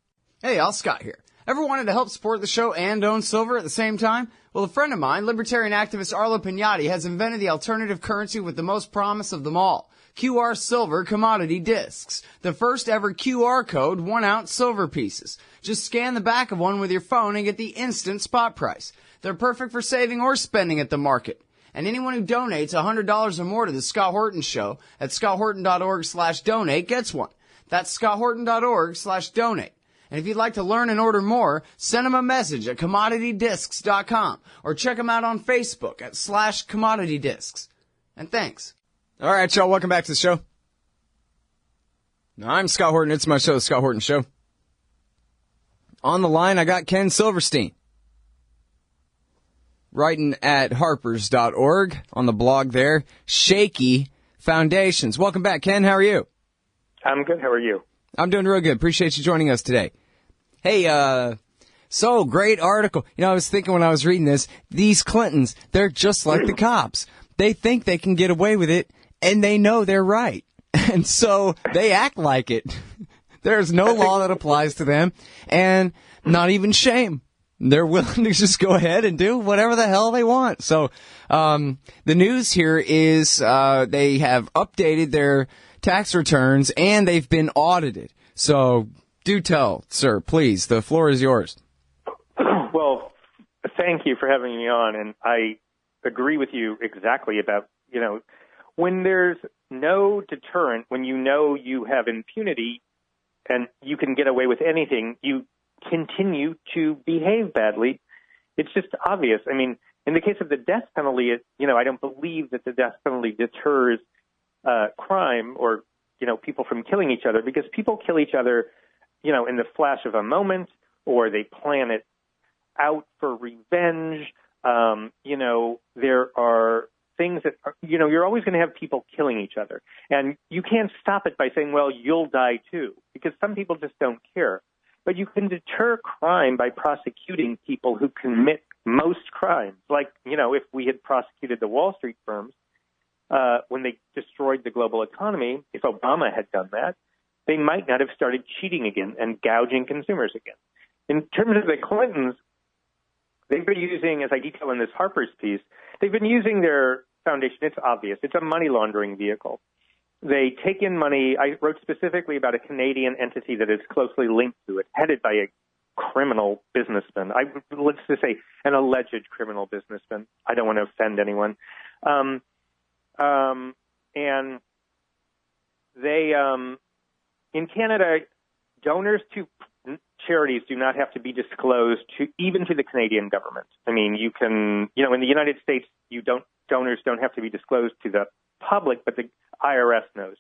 Hey, y'all, Scott here. Ever wanted to help support the show and own silver at the same time? Well, a friend of mine, libertarian activist Arlo Pignatti, has invented the alternative currency with the most promise of them all. QR Silver Commodity Discs. The first ever QR code 1-ounce silver pieces. Just scan the back of one with your phone and get the instant spot price. They're perfect for saving or spending at the market. And anyone who donates $100 or more to the Scott Horton Show at scotthorton.org/donate gets one. That's scotthorton.org/donate. And if you'd like to learn and order more, send them a message at commoditydiscs.com or check them out on Facebook at /commoditydiscs. And thanks. All right, y'all, welcome back to the show. I'm Scott Horton. It's my show, The Scott Horton Show. On the line, I got Ken Silverstein, writing at harpers.org on the blog there, Shaky Foundations. Welcome back, Ken. How are you? I'm good. How are you? I'm doing real good. Appreciate you joining us today. Hey, so great article. I was thinking when I was reading this, these Clintons, they're just like the cops. They think they can get away with it, and they know they're right. And so they act like it. There's no law that applies to them, and not even shame. They're willing to just go ahead and do whatever the hell they want. So the news here is they have updated their tax returns, and they've been audited. So do tell, sir, please. The floor is yours. Well, thank you for having me on, and I agree with you exactly about, when there's no deterrent, when you have impunity and you can get away with anything, you continue to behave badly. It's just obvious. I mean, in the case of the death penalty, I don't believe that the death penalty deters crime or, people from killing each other, because people kill each other, in the flash of a moment, or they plan it out for revenge. There are things that, you're always going to have people killing each other. And you can't stop it by saying, well, you'll die too, because some people just don't care. but you can deter crime by prosecuting people who commit most crimes. Like, if we had prosecuted the Wall Street firms when they destroyed the global economy, if Obama had done that, they might not have started cheating again and gouging consumers again. In terms of the Clintons, they've been using, as I detail in this Harper's piece, they've been using their foundation. It's obvious. It's a money laundering vehicle. They take in money. I wrote specifically about a Canadian entity that is closely linked to it, headed by a criminal businessman. Let's just say an alleged criminal businessman. I don't want to offend anyone. And they, in Canada, donors to charities do not have to be disclosed even to the Canadian government. I mean, you can, in the United States, donors don't have to be disclosed to the public, but the IRS knows.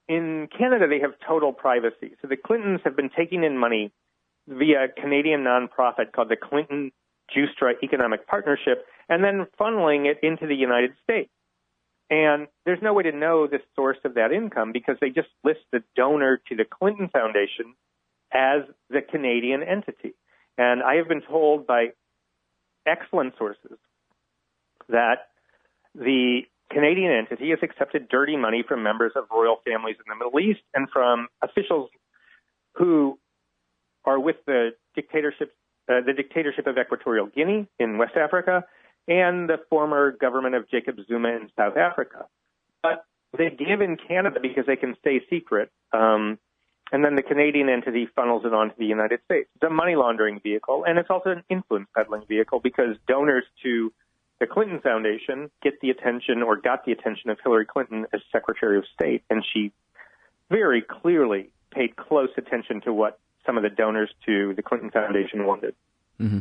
In Canada, they have total privacy. So the Clintons have been taking in money via a Canadian nonprofit called the Clinton-Justra Economic Partnership and then funneling it into the United States. And there's no way to know the source of that income because they just list the donor to the Clinton Foundation as the Canadian entity. And I have been told by excellent sources that the Canadian entity has accepted dirty money from members of royal families in the Middle East and from officials who are with the dictatorship of Equatorial Guinea in West Africa and the former government of Jacob Zuma in South Africa. But they give in Canada because they can stay secret, and then the Canadian entity funnels it onto the United States. It's a money laundering vehicle, and it's also an influence peddling vehicle because donors to the Clinton Foundation got the attention of Hillary Clinton as Secretary of State, and she very clearly paid close attention to what some of the donors to the Clinton Foundation wanted. Mm-hmm.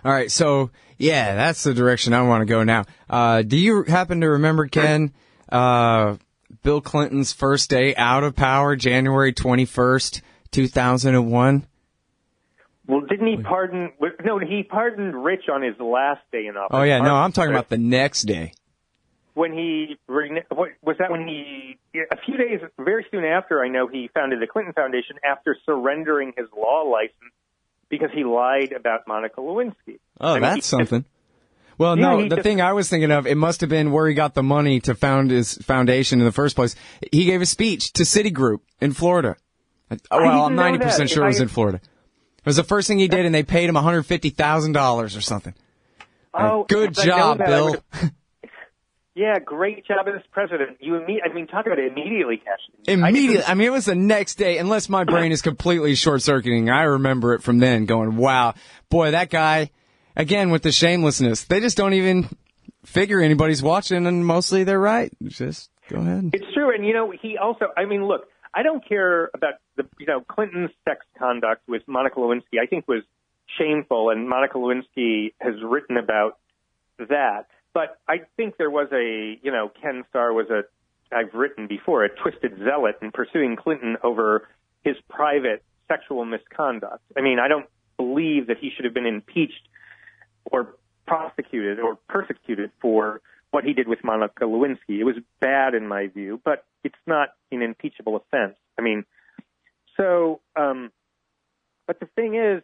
All right, so, yeah, that's the direction I want to go now. Do you happen to remember, Ken, Bill Clinton's first day out of power, January 21st, 2001? Well, didn't he pardon? No, he pardoned Rich on his last day in office. Oh, yeah, no, I'm talking about the next day. When was that when he, a few days, very soon after, I know he founded the Clinton Foundation after surrendering his law license because he lied about Monica Lewinsky. Oh, that's something. Well, no, the thing I was thinking of, it must have been where he got the money to found his foundation in the first place. He gave a speech to Citigroup in Florida. Well, I'm 90% sure it was in Florida. It was the first thing he did, and they paid him $150,000 or something. Oh, good job, Bill. Yeah, great job as president. Talk about immediately cashing. Immediately. I mean, it was the next day, unless my brain is completely short-circuiting. I remember it from then going, wow, boy, that guy, again, with the shamelessness, they just don't even figure anybody's watching, and mostly they're right. Just go ahead. It's true, and, he also, look, I don't care about Clinton's sex conduct with Monica Lewinsky. I think was shameful, and Monica Lewinsky has written about that. But I think there was Ken Starr was I've written before, a twisted zealot in pursuing Clinton over his private sexual misconduct. I don't believe that he should have been impeached or prosecuted or persecuted for what he did with Monica Lewinsky. It was bad in my view, but it's not an impeachable offense. But the thing is,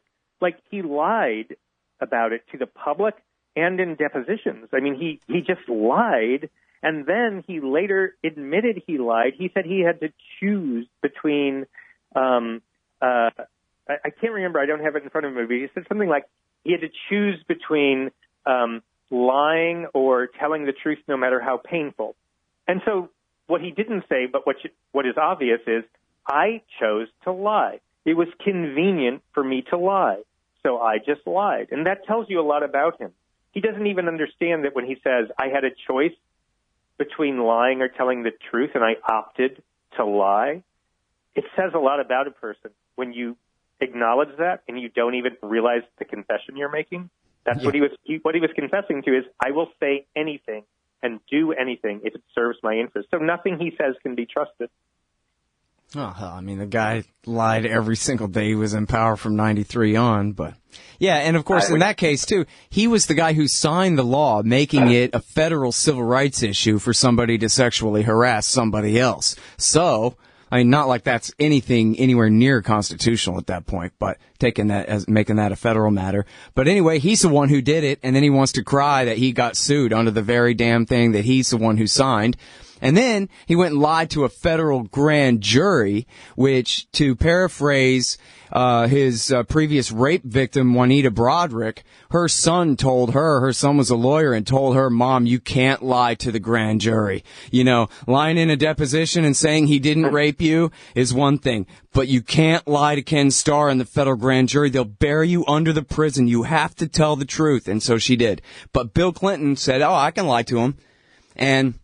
he lied about it to the public and in depositions. He just lied, and then he later admitted he lied. He said he had to choose between, I can't remember, I don't have it in front of me, but he said something like he had to choose between lying or telling the truth no matter how painful. And so what he didn't say, but what is obvious is, I chose to lie. It was convenient for me to lie, so I just lied. And that tells you a lot about him. He doesn't even understand that when he says, I had a choice between lying or telling the truth, and I opted to lie. It says a lot about a person when you acknowledge that and you don't even realize the confession you're making. That's what he was confessing to is, I will say anything and do anything if it serves my interest. So nothing he says can be trusted. Oh, hell, the guy lied every single day he was in power from 93 on, but yeah, and of course, in that case, too, he was the guy who signed the law making it a federal civil rights issue for somebody to sexually harass somebody else. So, I mean, not like that's anything anywhere near constitutional at that point, but making that a federal matter. But anyway, he's the one who did it, and then he wants to cry that he got sued under the very damn thing that he's the one who signed. And then he went and lied to a federal grand jury, which, to paraphrase his previous rape victim, Juanita Broderick, her son was a lawyer and told her, Mom, you can't lie to the grand jury. You know, lying in a deposition and saying he didn't rape you is one thing, but you can't lie to Ken Starr and the federal grand jury. They'll bury you under the prison. You have to tell the truth. And so she did. But Bill Clinton said, oh, I can lie to him. And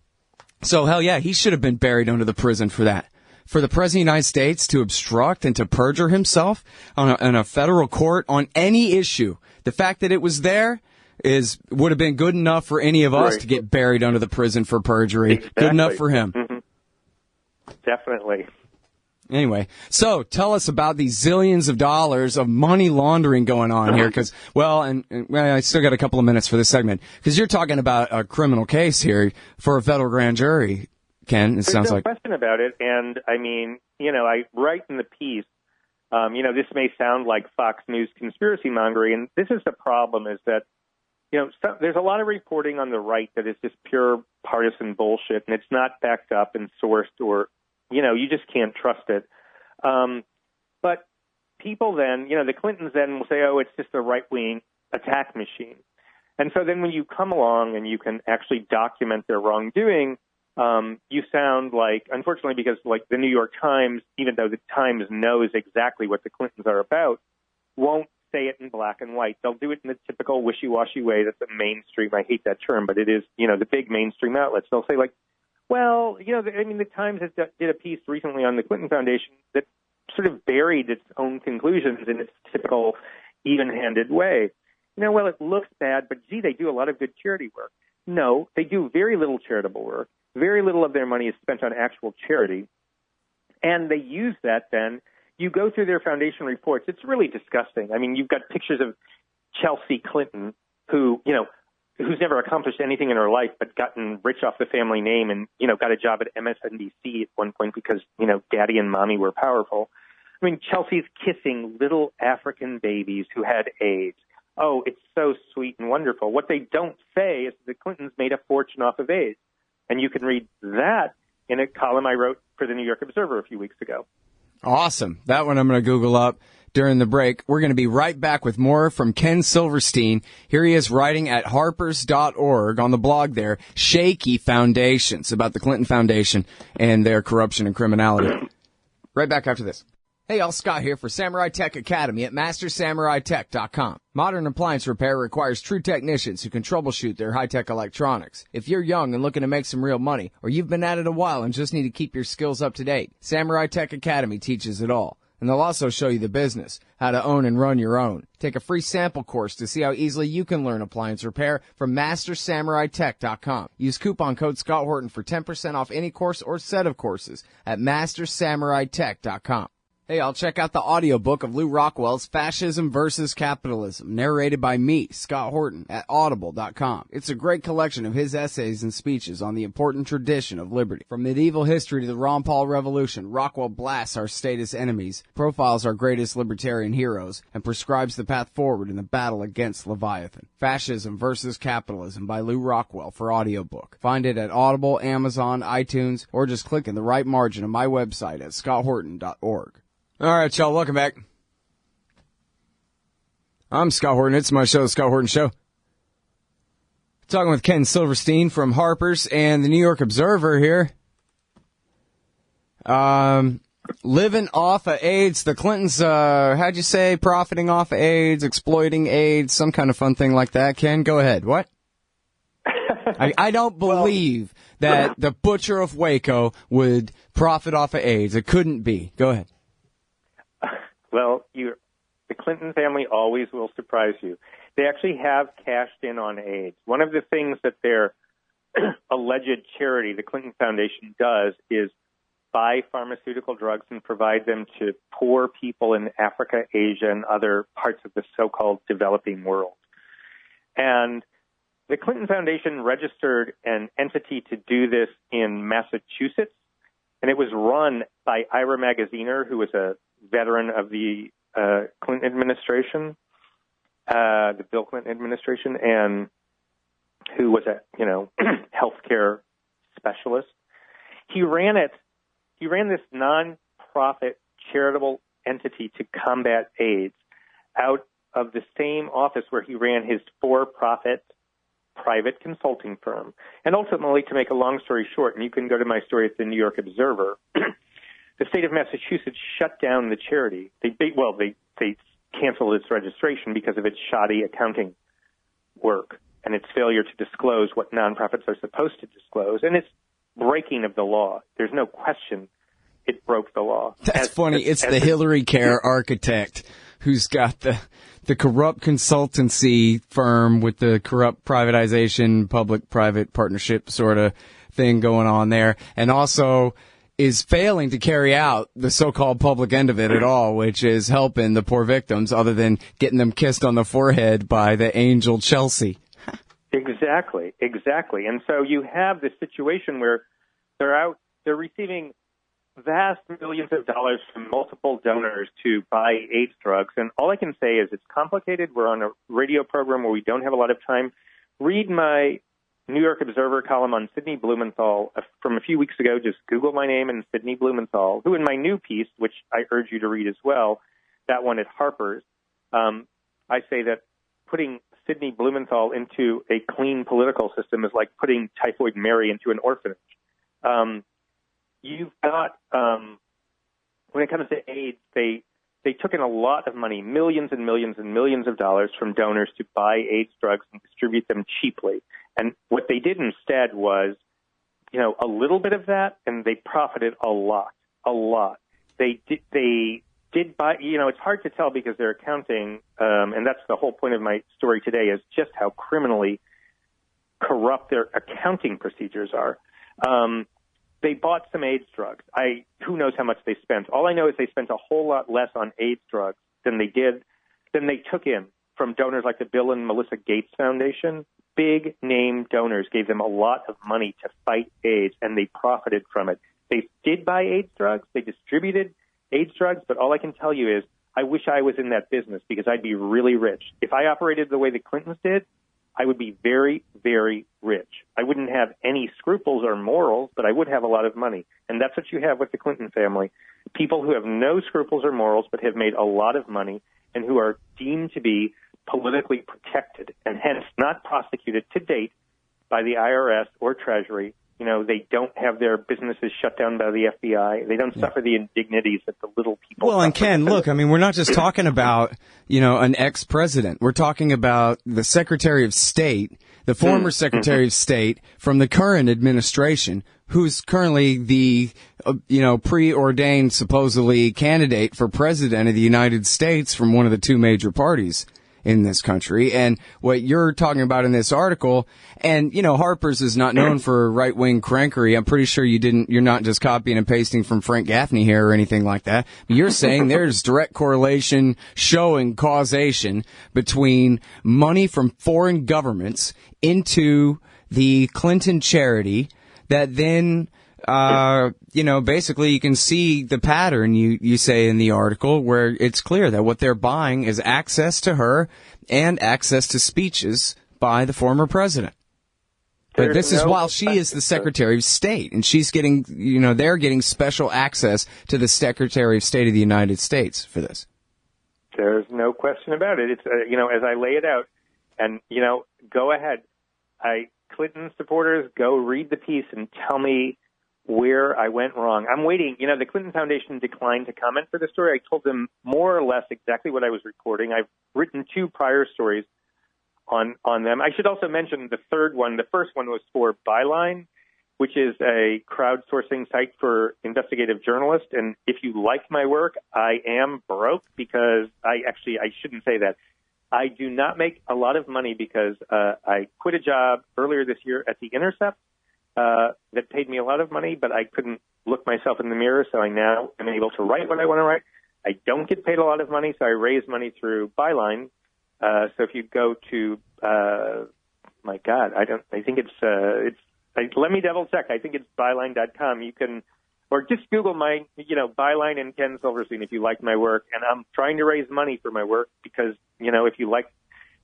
so, hell yeah, he should have been buried under the prison for that. For the President of the United States to obstruct and to perjure himself on a federal court on any issue, the fact that it was there would have been good enough for any of us to get buried under the prison for perjury. Exactly. Good enough for him. Mm-hmm. Definitely. Anyway, so tell us about these zillions of dollars of money laundering going on here, because, I still got a couple of minutes for this segment, because you're talking about a criminal case here for a federal grand jury, Ken. It sounds like. There's no question about it, and I mean, I write in the piece, this may sound like Fox News conspiracy mongering, and this is the problem: is that there's a lot of reporting on the right that is just pure partisan bullshit, and it's not backed up and sourced or. You just can't trust it. But people then, the Clintons then will say, oh, it's just a right-wing attack machine. And so then when you come along and you can actually document their wrongdoing, you sound like, unfortunately, because like the New York Times, even though the Times knows exactly what the Clintons are about, won't say it in black and white. They'll do it in the typical wishy-washy way that's the mainstream. I hate that term, but it is, the big mainstream outlets. They'll say, like, well, the Times did a piece recently on the Clinton Foundation that sort of buried its own conclusions in its typical even-handed way. Well, it looks bad, but gee, they do a lot of good charity work. No, they do very little charitable work. Very little of their money is spent on actual charity. And they use that then. You go through their foundation reports. It's really disgusting. I mean, you've got pictures of Chelsea Clinton who, who's never accomplished anything in her life but gotten rich off the family name and, got a job at MSNBC at one point because, daddy and mommy were powerful. I mean, Chelsea's kissing little African babies who had AIDS. Oh, it's so sweet and wonderful. What they don't say is the Clintons made a fortune off of AIDS. And you can read that in a column I wrote for the New York Observer a few weeks ago. Awesome. That one I'm going to Google up during the break. We're going to be right back with more from Ken Silverstein. Here he is writing at harpers.org on the blog there, Shaky Foundations, about the Clinton Foundation and their corruption and criminality. Right back after this. Hey, y'all, Scott here for Samurai Tech Academy at MasterSamuraiTech.com. Modern appliance repair requires true technicians who can troubleshoot their high-tech electronics. If you're young and looking to make some real money, or you've been at it a while and just need to keep your skills up to date, Samurai Tech Academy teaches it all. And they'll also show you the business, how to own and run your own. Take a free sample course to see how easily you can learn appliance repair from MasterSamuraiTech.com. Use coupon code Scott Horton for 10% off any course or set of courses at MasterSamuraiTech.com. Hey, I'll check out the audiobook of Lou Rockwell's Fascism versus Capitalism, narrated by me, Scott Horton, at audible.com. It's a great collection of his essays and speeches on the important tradition of liberty. From medieval history to the Ron Paul Revolution, Rockwell blasts our statist enemies, profiles our greatest libertarian heroes, and prescribes the path forward in the battle against Leviathan. Fascism versus Capitalism by Lou Rockwell for audiobook. Find it at Audible, Amazon, iTunes, or just click in the right margin of my website at scotthorton.org. All right, y'all, welcome back. I'm Scott Horton. It's my show, The Scott Horton Show. Talking with Ken Silverstein from Harper's and the New York Observer here. Living off of AIDS. The Clintons, how'd you say, profiting off of AIDS, exploiting AIDS, some kind of fun thing like that. Ken, go ahead. What? I don't believe that the butcher of Waco would profit off of AIDS. It couldn't be. Go ahead. Well, the Clinton family always will surprise you. They actually have cashed in on AIDS. One of the things that their alleged charity, the Clinton Foundation, does is buy pharmaceutical drugs and provide them to poor people in Africa, Asia, and other parts of the so-called developing world. And the Clinton Foundation registered an entity to do this in Massachusetts. and it was run by Ira Magaziner, who was a veteran of the Clinton administration, the Bill Clinton administration, and who was a healthcare specialist. He ran this non-profit charitable entity to combat AIDS out of the same office where he ran his for-profit private consulting firm. And ultimately, to make a long story short, and you can go to my story at the New York Observer, the state of Massachusetts shut down the charity. They canceled its registration because of its shoddy accounting work and its failure to disclose what nonprofits are supposed to disclose, and its breaking of the law. There's no question it broke the law. That's funny. It's the Hillary Care architect who's got the corrupt consultancy firm with the corrupt privatization, public-private partnership sort of thing going on there, and also is failing to carry out the so-called public end of it at all, which is helping the poor victims other than getting them kissed on the forehead by the angel Chelsea. Exactly. And so you have this situation where they're receiving vast millions of dollars from multiple donors to buy AIDS drugs. And all I can say is it's complicated. We're on a radio program where we don't have a lot of time. Read my New York Observer column on Sidney Blumenthal from a few weeks ago. Just Google my name and Sidney Blumenthal, who in my new piece, which I urge you to read as well, that one at Harper's, I say that putting Sidney Blumenthal into a clean political system is like putting Typhoid Mary into an orphanage. You've got, when it comes to AIDS, they took in a lot of money, millions and millions and millions of dollars from donors to buy AIDS drugs and distribute them cheaply. And what they did instead was, a little bit of that, and they profited a lot. They did buy, it's hard to tell because they're accounting, and that's the whole point of my story today, is just how criminally corrupt their accounting procedures are. They bought some AIDS drugs. Who knows how much they spent? All I know is they spent a whole lot less on AIDS drugs than they took in from donors like the Bill and Melinda Gates Foundation. Big name donors gave them a lot of money to fight AIDS, and they profited from it. They did buy AIDS drugs. They distributed AIDS drugs, but all I can tell you is I wish I was in that business because I'd be really rich. If I operated the way the Clintons did, I would be very, very rich. I wouldn't have any scruples or morals, but I would have a lot of money. And that's what you have with the Clinton family. People who have no scruples or morals but have made a lot of money and who are deemed to be politically protected and hence not prosecuted to date by the IRS or Treasury. They don't have their businesses shut down by the FBI. They don't suffer the indignities that the little people suffer. Well, and Ken, look, we're not just talking about, an ex-president. We're talking about the Secretary of State, the former Secretary of State from the current administration, who's currently the, preordained, supposedly, candidate for president of the United States from one of the two major parties in this country. And what you're talking about in this article, and, Harper's is not known for right-wing crankery. I'm pretty sure you're not just copying and pasting from Frank Gaffney here or anything like that. You're saying there's direct correlation showing causation between money from foreign governments into the Clinton charity that then basically you can see the pattern you say in the article where it's clear that what they're buying is access to her and access to speeches by the former president. But this is while she is the Secretary of State, and she's getting, they're getting special access to the Secretary of State of the United States for this. There's no question about it. It's, as I lay it out, and, go ahead. Clinton supporters, go read the piece and tell me where I went wrong. I'm waiting. The Clinton Foundation declined to comment for the story. I told them more or less exactly what I was reporting. I've written two prior stories on them. I should also mention the third one. The first one was for Byline, which is a crowdsourcing site for investigative journalists. And if you like my work, I am broke because I shouldn't say that. I do not make a lot of money because I quit a job earlier this year at The Intercept that paid me a lot of money, but I couldn't look myself in the mirror, so I now am able to write what I want to write. I don't get paid a lot of money, so I raise money through Byline. So if you go to, let me double check. I think it's byline.com. You can, or just Google my, Byline and Ken Silverstein if you like my work. And I'm trying to raise money for my work because, if you like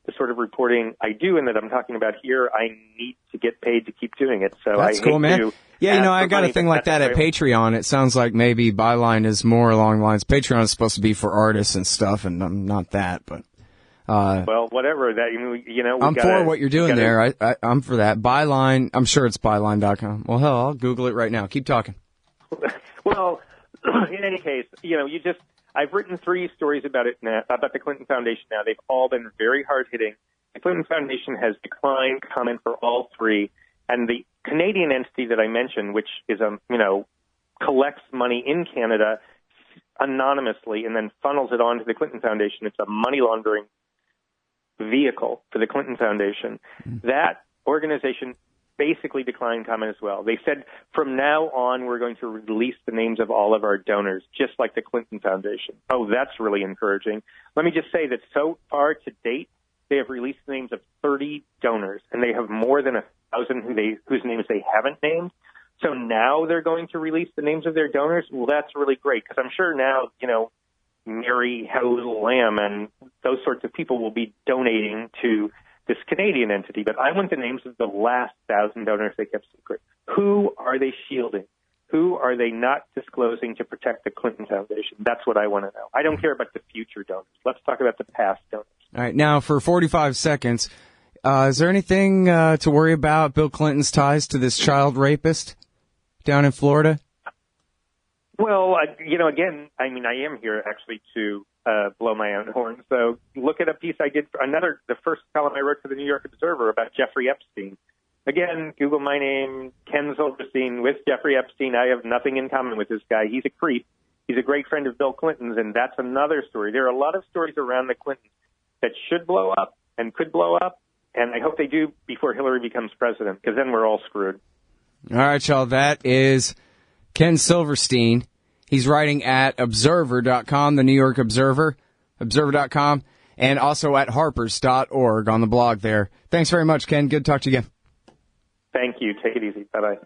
the sort of reporting I do and that I'm talking about here, I need to get paid to keep doing it. So that's cool, man. Yeah, I got a thing like that at Patreon. It sounds like maybe Byline is more along the lines. Patreon is supposed to be for artists and stuff, and I'm not that, but. Well, whatever that, I'm for what you're doing there. I'm for that. Byline, I'm sure it's byline.com. Well, hell, I'll Google it right now. Keep talking. Well, in any case, I've written 3 stories about it now, about the Clinton Foundation now. They've all been very hard-hitting. The Clinton Foundation has declined comment for all 3. And the Canadian entity that I mentioned, which is, collects money in Canada anonymously and then funnels it on to the Clinton Foundation. It's a money laundering vehicle for the Clinton Foundation. That organization basically declined comment as well. They said from now on we're going to release the names of all of our donors, just like the Clinton Foundation. Oh, that's really encouraging. Let me just say that so far to date, they have released the names of 30 donors, and they have more than 1,000 whose names they haven't named. So now they're going to release the names of their donors. Well, that's really great because I'm sure now, Mary Had a Little Lamb and those sorts of people will be donating to this Canadian entity. But I want the names of the last 1,000 donors they kept secret. Who are they shielding? Who are they not disclosing to protect the Clinton Foundation? That's what I want to know. I don't care about the future donors. Let's talk about the past donors. All right. Now, for 45 seconds, is there anything to worry about Bill Clinton's ties to this child rapist down in Florida? Well, again, I am here actually to blow my own horn. So look at a piece I did, the first column I wrote for the New York Observer about Jeffrey Epstein. Again, Google my name, Ken Silverstein, with Jeffrey Epstein. I have nothing in common with this guy. He's a creep. He's a great friend of Bill Clinton's, and that's another story. There are a lot of stories around the Clintons that should blow up and could blow up, and I hope they do before Hillary becomes president, because then we're all screwed. All right, y'all. That is Ken Silverstein. He's writing at Observer.com, the New York Observer, Observer.com, and also at Harpers.org on the blog there. Thanks very much, Ken. Good to talk to you again. Thank you. Take it easy. Bye-bye.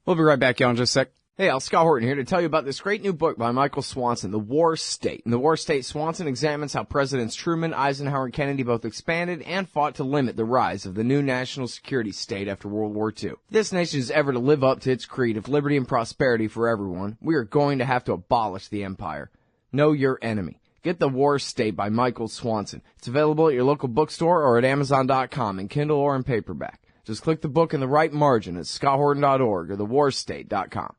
We'll be right back, y'all, in just a sec. Hey, Scott Horton here to tell you about this great new book by Michael Swanson, The War State. In The War State, Swanson examines how Presidents Truman, Eisenhower, and Kennedy both expanded and fought to limit the rise of the new national security state after World War II. If this nation is ever to live up to its creed of liberty and prosperity for everyone, we are going to have to abolish the empire. Know your enemy. Get The War State by Michael Swanson. It's available at your local bookstore or at Amazon.com in Kindle or in paperback. Just click the book in the right margin at ScottHorton.org or TheWarState.com.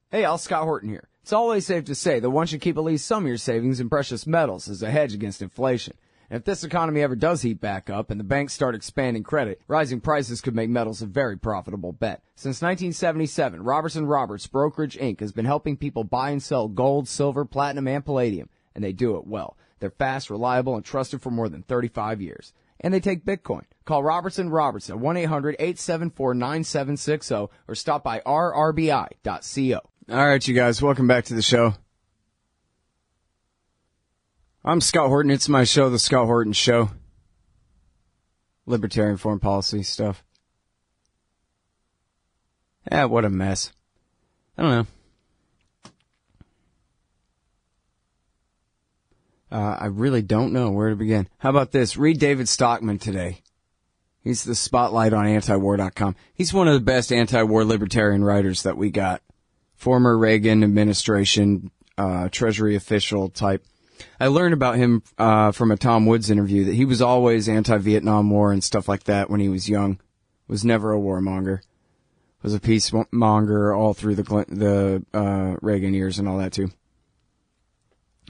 Hey, Scott Horton here. It's always safe to say that one should keep at least some of your savings in precious metals as a hedge against inflation. And if this economy ever does heat back up and the banks start expanding credit, rising prices could make metals a very profitable bet. Since 1977, Robertson Roberts Brokerage Inc. has been helping people buy and sell gold, silver, platinum, and palladium, and they do it well. They're fast, reliable, and trusted for more than 35 years. And they take Bitcoin. Call Robertson Roberts at 1-800-874-9760 or stop by rrbi.co. All right, you guys, welcome back to the show. I'm Scott Horton. It's my show, The Scott Horton Show. Libertarian foreign policy stuff. What a mess. I don't know. I really don't know where to begin. How about this? Read David Stockman today. He's the spotlight on antiwar.com. He's one of the best anti-war libertarian writers that we got. Former Reagan administration, Treasury official type. I learned about him from a Tom Woods interview that he was always anti-Vietnam War and stuff like that when he was young. Was never a warmonger. Was a peacemonger all through the Reagan years and all that too.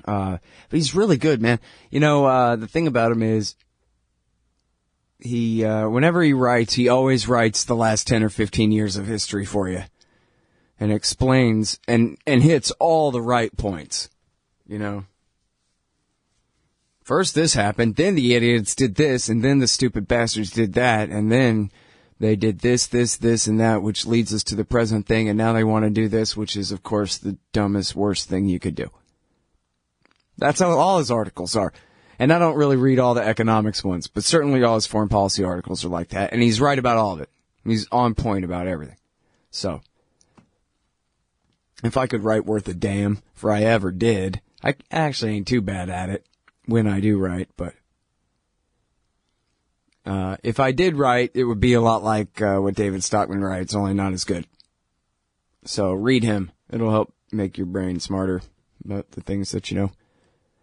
But he's really good, man. The thing about him is he whenever he writes, he always writes the last 10 or 15 years of history for you. And explains and hits all the right points, First this happened, then the idiots did this, and then the stupid bastards did that, and then they did this, and that, which leads us to the present thing, and now they want to do this, which is, of course, the dumbest, worst thing you could do. That's how all his articles are. And I don't really read all the economics ones, but certainly all his foreign policy articles are like that, and he's right about all of it. He's on point about everything. So... If I could write worth a damn, for I ever did. I actually ain't too bad at it when I do write, but if I did write, it would be a lot like what David Stockman writes, only not as good. So read him. It'll help make your brain smarter about the things that you know.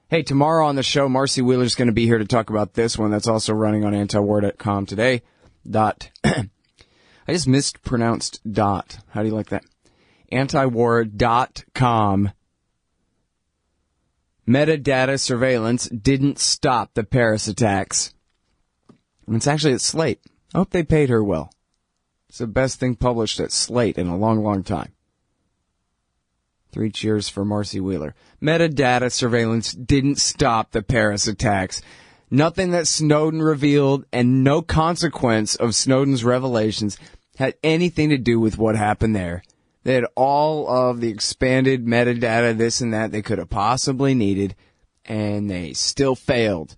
Hey, tomorrow on the show, Marcy Wheeler's going to be here to talk about this one that's also running on antiwar.com today. I just mispronounced dot. How do you like that? Antiwar.com. Metadata surveillance didn't stop the Paris attacks. And it's actually at Slate. I hope they paid her well. It's the best thing published at Slate in a long, long time. 3 cheers for Marcy Wheeler. Metadata surveillance didn't stop the Paris attacks. Nothing that Snowden revealed and no consequence of Snowden's revelations had anything to do with what happened there. They had all of the expanded metadata, this and that, they could have possibly needed, and they still failed.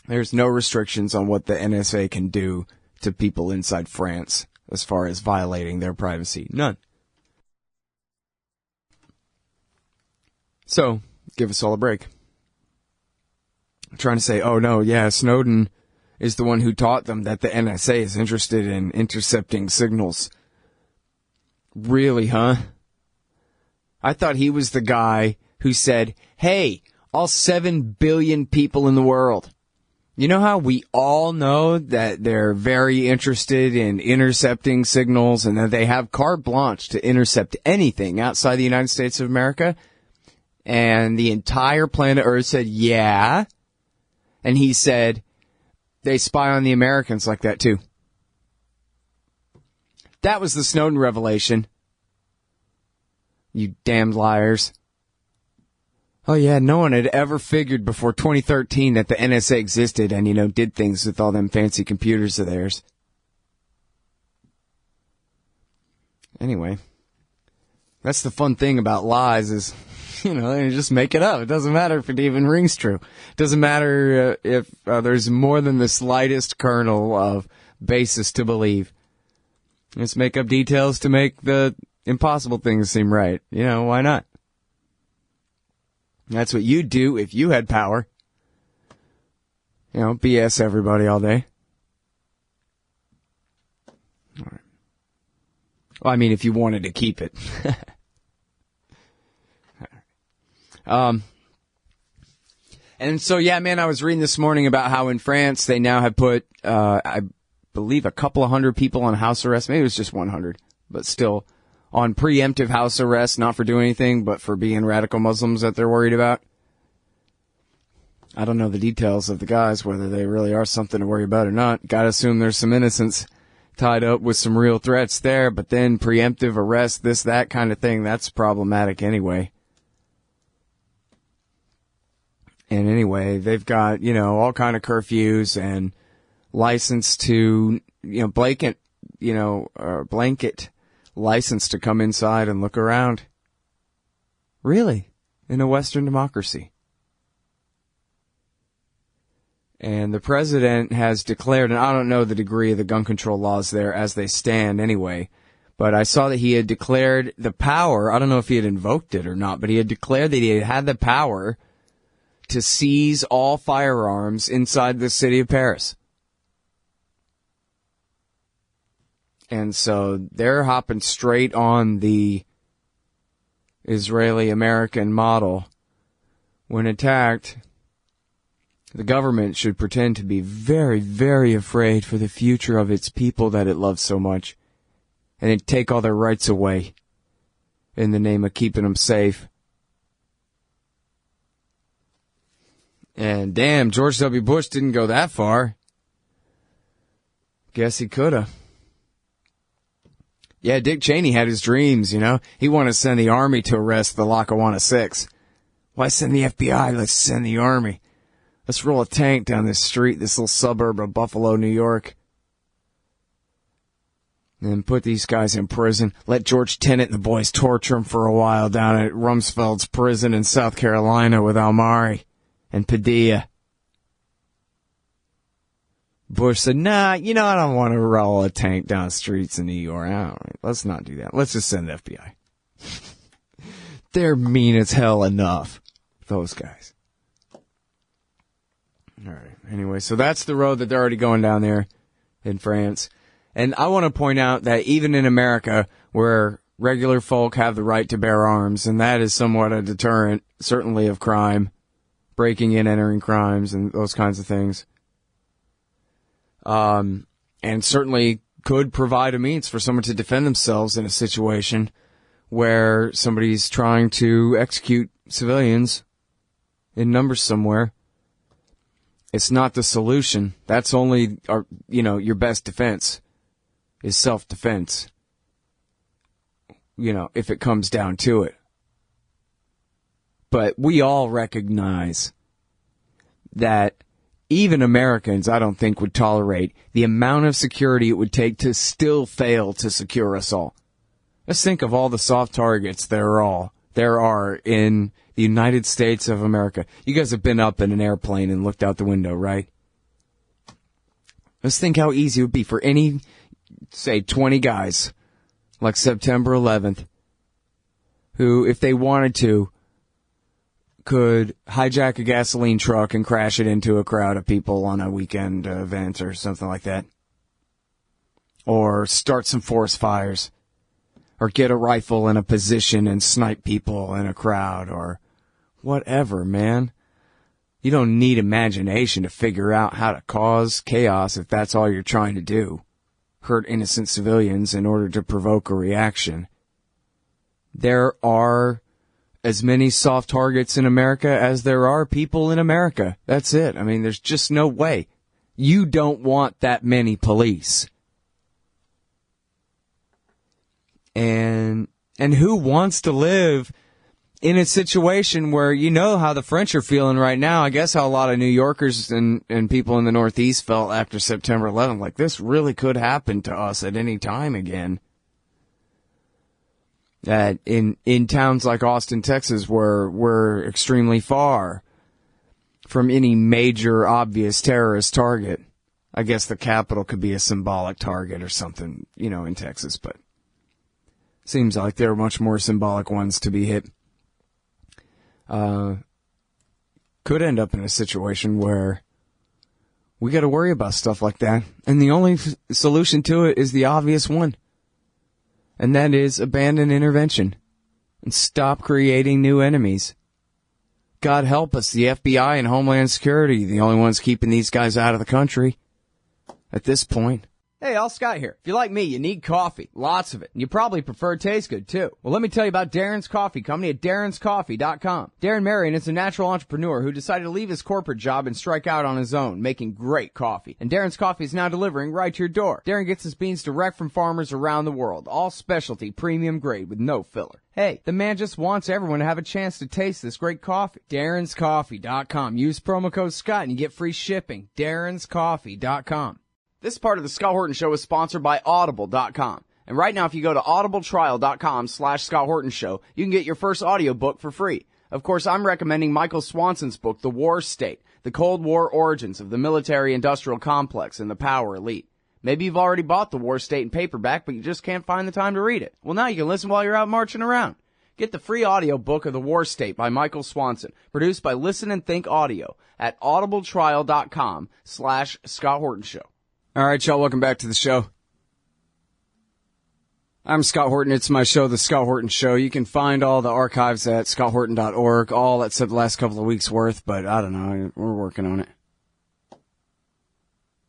There's no restrictions on what the NSA can do to people inside France as far as violating their privacy. None. So, give us all a break. I'm trying to say, oh no, yeah, Snowden is the one who taught them that the NSA is interested in intercepting signals. Really, huh? I thought he was the guy who said, hey, all 7 billion people in the world. You know how we all know that they're very interested in intercepting signals and that they have carte blanche to intercept anything outside the United States of America? And the entire planet Earth said, yeah. And he said, they spy on the Americans like that too. That was the Snowden revelation. You damned liars. Oh yeah, no one had ever figured before 2013 that the NSA existed and, did things with all them fancy computers of theirs. Anyway, that's the fun thing about lies is, you just make it up. It doesn't matter if it even rings true. It doesn't matter if there's more than the slightest kernel of basis to believe. Just make up details to make the impossible things seem right. Why not? That's what you'd do if you had power. BS everybody all day. All right. Well, I mean, if you wanted to keep it. And so, yeah, man, I was reading this morning about how in France they now have put, I believe, a couple of hundred people on house arrest. Maybe it was just 100, but still on preemptive house arrest, not for doing anything, but for being radical Muslims that they're worried about. I don't know the details of the guys, whether they really are something to worry about or not. Gotta assume there's some innocence tied up with some real threats there, but then preemptive arrest, this, that kind of thing, that's problematic anyway. And anyway, they've got, all kind of curfews and license to, blanket license to come inside and look around. Really? In a Western democracy. And the president has declared, and I don't know the degree of the gun control laws there as they stand anyway, but I saw that he had declared the power, I don't know if he had invoked it or not, but he had declared that he had the power to seize all firearms inside the city of Paris. And so they're hopping straight on the Israeli-American model. When attacked, the government should pretend to be very, very afraid for the future of its people that it loves so much, and then take all their rights away in the name of keeping them safe. And damn, George W. Bush didn't go that far. Guess he coulda. Yeah, Dick Cheney had his dreams, He wanted to send the army to arrest the Lackawanna Six. Why send the FBI? Let's send the army. Let's roll a tank down this street, this little suburb of Buffalo, New York. And put these guys in prison. Let George Tenet and the boys torture them for a while down at Rumsfeld's prison in South Carolina with Almari and Padilla. Bush said, nah, I don't want to roll a tank down the streets in New York. Let's not do that. Let's just send the FBI. They're mean as hell enough, those guys. All right. Anyway, so that's the road that they're already going down there in France. And I want to point out that even in America, where regular folk have the right to bear arms, and that is somewhat a deterrent, certainly of crime, breaking and entering crimes and those kinds of things. And certainly could provide a means for someone to defend themselves in a situation where somebody's trying to execute civilians in numbers somewhere. It's not the solution. That's only, your best defense is self-defense. If it comes down to it. But we all recognize that even Americans, I don't think, would tolerate the amount of security it would take to still fail to secure us all. Let's think of all the soft targets there are in the United States of America. You guys have been up in an airplane and looked out the window, right? Let's think how easy it would be for any, say, 20 guys, like September 11th, who, if they wanted to, could hijack a gasoline truck and crash it into a crowd of people on a weekend event or something like that. Or start some forest fires. Or get a rifle in a position and snipe people in a crowd. Or whatever, man. You don't need imagination to figure out how to cause chaos if that's all you're trying to do. Hurt innocent civilians in order to provoke a reaction. There are as many soft targets in America as there are people in America. That's it. I mean, there's just no way. You don't want that many police. And who wants to live in a situation where you know how the French are feeling right now? I guess how a lot of New Yorkers and people in the Northeast felt after September 11th. Like, this really could happen to us at any time again. That in towns like Austin, Texas, where we're extremely far from any major obvious terrorist target. I guess the Capitol could be a symbolic target or something, in Texas, but seems like there are much more symbolic ones to be hit. Could end up in a situation where we got to worry about stuff like that. And the only solution to it is the obvious one. And that is abandon intervention and stop creating new enemies. God help us, the FBI and Homeland Security, the only ones keeping these guys out of the country at this point. Hey, all Scott here. If you're like me, you need coffee. Lots of it. And you probably prefer it tastes good, too. Well, let me tell you about Darren's Coffee Company at darrenscoffee.com. Darren Marion is a natural entrepreneur who decided to leave his corporate job and strike out on his own, making great coffee. And Darren's Coffee is now delivering right to your door. Darren gets his beans direct from farmers around the world. All specialty, premium grade with no filler. Hey, the man just wants everyone to have a chance to taste this great coffee. darrenscoffee.com. Use promo code Scott and you get free shipping. darrenscoffee.com. This part of the Scott Horton Show is sponsored by Audible.com. And right now, if you go to audibletrial.com/Scott Horton Show, you can get your first audiobook for free. Of course, I'm recommending Michael Swanson's book, The War State, The Cold War Origins of the Military-Industrial Complex and the Power Elite. Maybe you've already bought The War State in paperback, but you just can't find the time to read it. Well, now you can listen while you're out marching around. Get the free audiobook of The War State by Michael Swanson, produced by Listen and Think Audio at audibletrial.com/Scott Horton Show. All right, y'all, welcome back to the show. I'm Scott Horton. It's my show, The Scott Horton Show. You can find all the archives at scotthorton.org, all except the last couple of weeks' worth, but I don't know. We're working on it.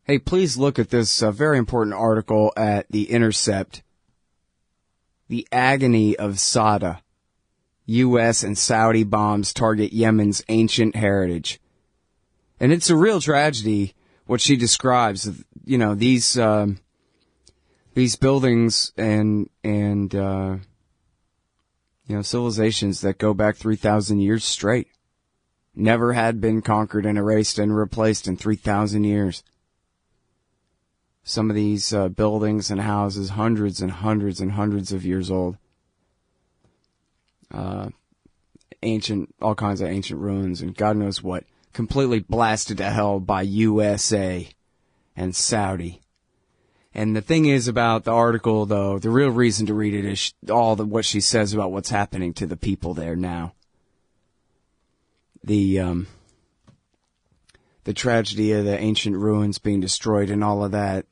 Hey, please look at this very important article at The Intercept. The Agony of Sada. U.S. and Saudi bombs target Yemen's ancient heritage. And it's a real tragedy, what she describes. These buildings and civilizations that go back 3,000 years straight never had been conquered and erased and replaced in 3,000 years. Some of these buildings and houses, hundreds and hundreds and hundreds of years old. All kinds of ancient ruins and God knows what. Completely blasted to hell by USA and Saudi. And the thing is about the article, though, the real reason to read it is what she says about what's happening to the people there now. The tragedy of the ancient ruins being destroyed and all of that,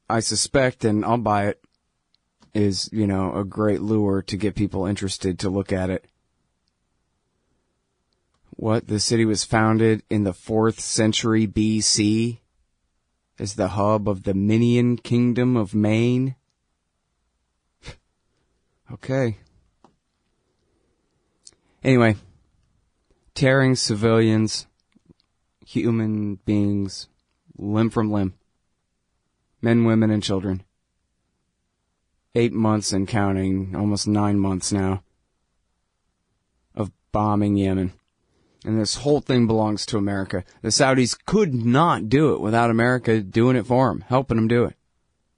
I suspect, and I'll buy it, is, a great lure to get people interested to look at it. What? The city was founded in the 4th century BC as the hub of the Minion Kingdom of Maine? Okay. Anyway, tearing civilians, human beings, limb from limb. Men, women, and children. 8 months and counting, almost 9 months now, of bombing Yemen. And this whole thing belongs to America. The Saudis could not do it without America doing it for them, helping them do it.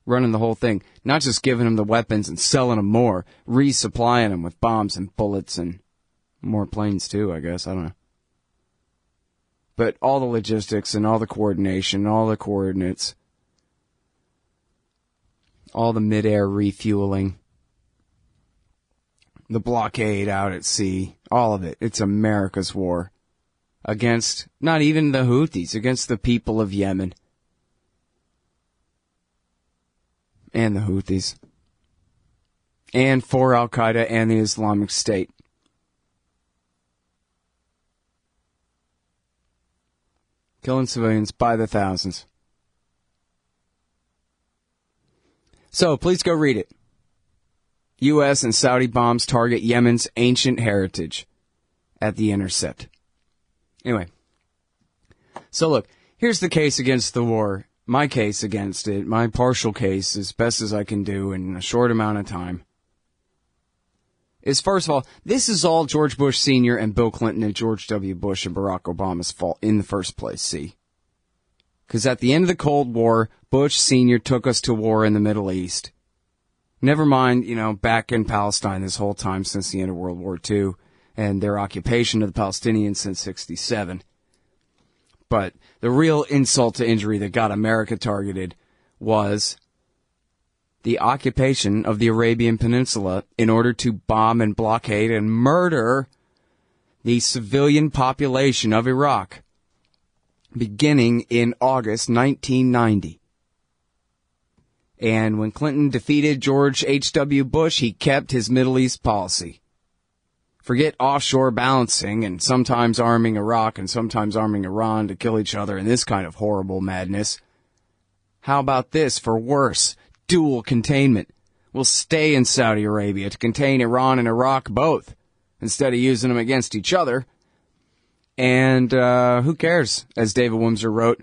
Running the whole thing. Not just giving them the weapons and selling them more, resupplying them with bombs and bullets and more planes too, I guess. I don't know. But all the logistics and all the coordination, all the coordinates, all the mid-air refueling, the blockade out at sea, all of it. It's America's war against not even the Houthis, against the people of Yemen. And the Houthis. And for Al-Qaeda and the Islamic State. Killing civilians by the thousands. So, please go read it. U.S. and Saudi bombs target Yemen's ancient heritage at the intercept. Anyway. So look, here's the case against the war. My case against it, my partial case, as best as I can do in a short amount of time, is first of all, this is all George Bush Sr. and Bill Clinton and George W. Bush and Barack Obama's fault in the first place, see? Because at the end of the Cold War, Bush Sr. took us to war in the Middle East. Never mind, back in Palestine this whole time since the end of World War II and their occupation of the Palestinians since 1967. But the real insult to injury that got America targeted was the occupation of the Arabian Peninsula in order to bomb and blockade and murder the civilian population of Iraq, beginning in August 1990. And when Clinton defeated George H.W. Bush, he kept his Middle East policy. Forget offshore balancing and sometimes arming Iraq and sometimes arming Iran to kill each other and this kind of horrible madness. How about this for worse? Dual containment. We'll stay in Saudi Arabia to contain Iran and Iraq both, instead of using them against each other. And who cares, as David Wimser wrote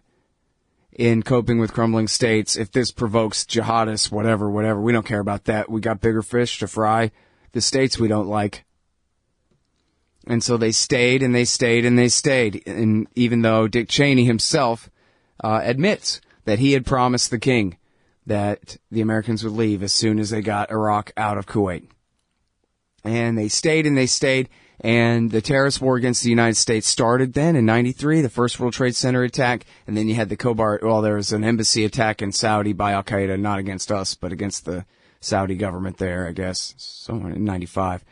in Coping with Crumbling States, if this provokes jihadists, whatever, we don't care about that. We got bigger fish to fry. The states we don't like. And so they stayed and they stayed and they stayed. And even though Dick Cheney himself admits that he had promised the king that the Americans would leave as soon as they got Iraq out of Kuwait. And they stayed and they stayed. And the terrorist war against the United States started then in 93, the first World Trade Center attack. And then you had the there was an embassy attack in Saudi by Al-Qaeda, not against us, but against the Saudi government there, I guess, somewhere in 95.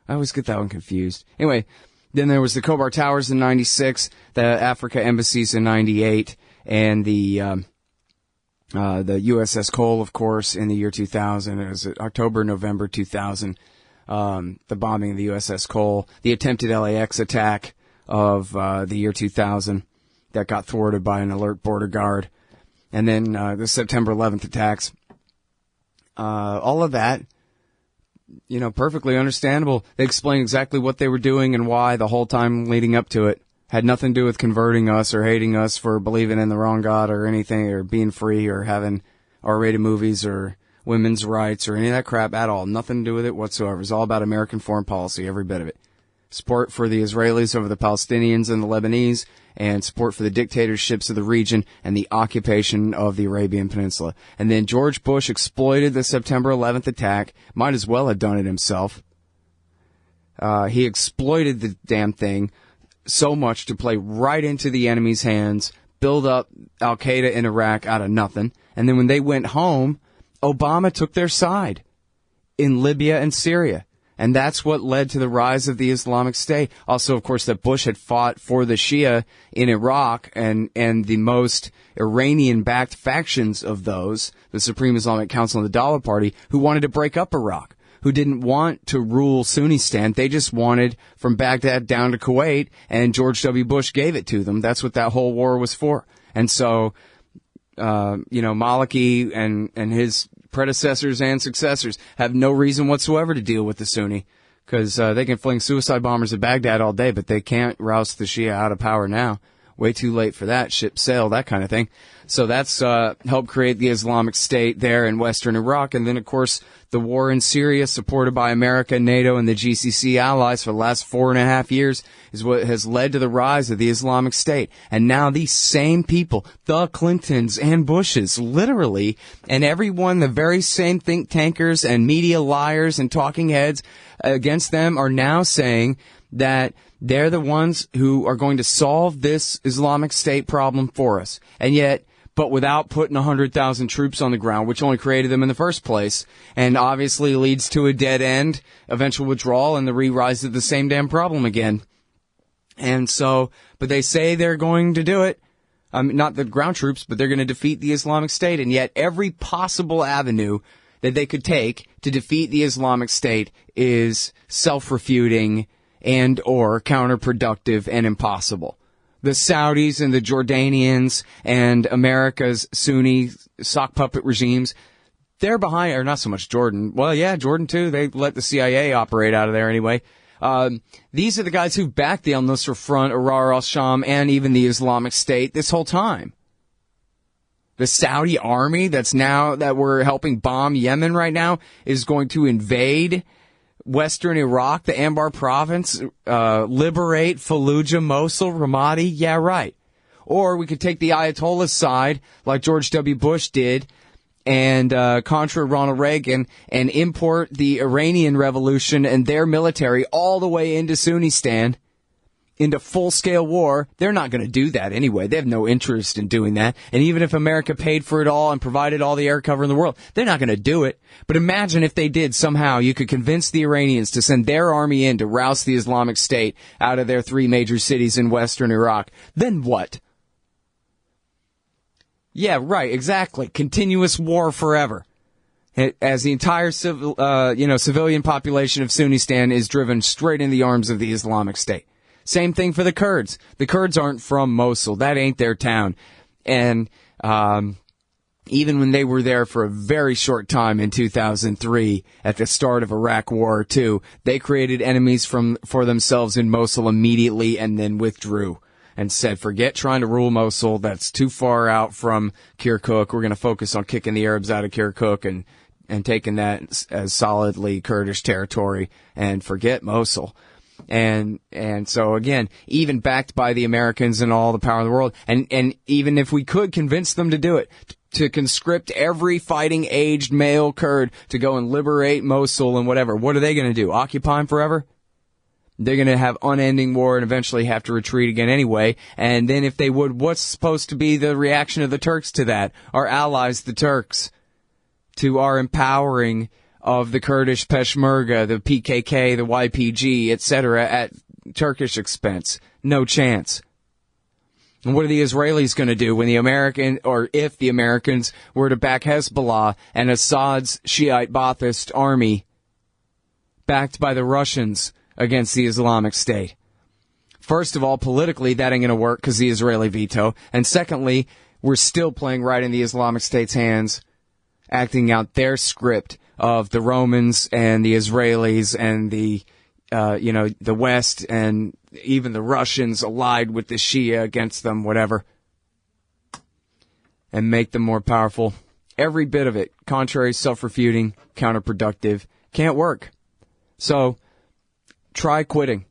I always get that one confused. Anyway, then there was the Khobar Towers in 96, the Africa embassies in 98, and the USS Cole, of course, in the year 2000. It was October, November 2000. The bombing of the USS Cole, the attempted LAX attack of the year 2000 that got thwarted by an alert border guard, and then the September 11th attacks. All of that, perfectly understandable. They explained exactly what they were doing and why the whole time leading up to it. Had nothing to do with converting us or hating us for believing in the wrong God or anything, or being free or having R-rated movies or women's rights or any of that crap at all. Nothing to do with it whatsoever. It's all about American foreign policy, every bit of it. Support for the Israelis over the Palestinians and the Lebanese, and support for the dictatorships of the region and the occupation of the Arabian Peninsula. And then George Bush exploited the September 11th attack. Might as well have done it himself. He exploited the damn thing so much to play right into the enemy's hands build up Al-Qaeda in Iraq out of nothing. And then when they went home, Obama took their side in Libya and Syria. And that's what led to the rise of the Islamic State. Also, of course, that Bush had fought for the Shia in Iraq and the most Iranian-backed factions of those, the Supreme Islamic Council and the Dollar Party, who wanted to break up Iraq, who didn't want to rule Sunnistan. They just wanted from Baghdad down to Kuwait, and George W. Bush gave it to them. That's what that whole war was for. And so, Maliki and his predecessors and successors have no reason whatsoever to deal with the Sunni, because they can fling suicide bombers at Baghdad all day, but they can't roust the Shia out of power now. Way too late for that. Ship sail, that kind of thing. So that's helped create the Islamic State there in western Iraq. And then, of course, the war in Syria, supported by America, NATO, and the GCC allies for the last 4.5 years, is what has led to the rise of the Islamic State. And now these same people, the Clintons and Bushes, literally, and everyone, the very same think tankers and media liars and talking heads against them are now saying that they're the ones who are going to solve this Islamic State problem for us. And yet, but without putting 100,000 troops on the ground, which only created them in the first place, and obviously leads to a dead end, eventual withdrawal, and the re-rise of the same damn problem again. And so, but they say they're going to do it. Not the ground troops, but they're going to defeat the Islamic State. And yet every possible avenue that they could take to defeat the Islamic State is self-refuting and or counterproductive and impossible. The Saudis and the Jordanians and America's Sunni sock puppet regimes, they're behind, or not so much Jordan. Well, yeah, Jordan too. They let the CIA operate out of there anyway. These are the guys who backed the al-Nusra Front, Ahrar al-Sham, and even the Islamic State this whole time. The Saudi army that we're helping bomb Yemen right now is going to invade western Iraq, the Anbar province, liberate Fallujah, Mosul, Ramadi. Yeah, right. Or we could take the Ayatollah side, like George W. Bush did, and contra Ronald Reagan, and import the Iranian Revolution and their military all the way into Sunnistan, into full-scale war. They're not going to do that anyway. They have no interest in doing that. And even if America paid for it all and provided all the air cover in the world, they're not going to do it. But imagine if they did somehow. You could convince the Iranians to send their army in to roust the Islamic State out of their 3 major cities in western Iraq. Then what? Yeah, right, exactly. Continuous war forever. As the entire civilian population of Sunnistan is driven straight in the arms of the Islamic State. Same thing for the Kurds. The Kurds aren't from Mosul. That ain't their town. And even when they were there for a very short time in 2003, at the start of Iraq War II, they created enemies for themselves in Mosul immediately and then withdrew and said, forget trying to rule Mosul. That's too far out from Kirkuk. We're going to focus on kicking the Arabs out of Kirkuk and taking that as solidly Kurdish territory and forget Mosul. And so again, even backed by the Americans and all the power in the world, and even if we could convince them to do it, to conscript every fighting aged male Kurd to go and liberate Mosul and whatever, what are they going to do? Occupy them forever? They're going to have unending war and eventually have to retreat again anyway. And then if they would, what's supposed to be the reaction of the Turks to that? Our allies, the Turks, to our empowering of the Kurdish Peshmerga, the PKK, the YPG, etc., at Turkish expense. No chance. And what are the Israelis going to do when if the Americans were to back Hezbollah and Assad's Shiite Baathist army, backed by the Russians, against the Islamic State? First of all, politically, that ain't going to work because the Israeli veto. And secondly, we're still playing right in the Islamic State's hands, acting out their script of the Romans and the Israelis and the West and even the Russians allied with the Shia against them, whatever, and make them more powerful. Every bit of it, contrary, self-refuting, counterproductive, can't work. So, try quitting.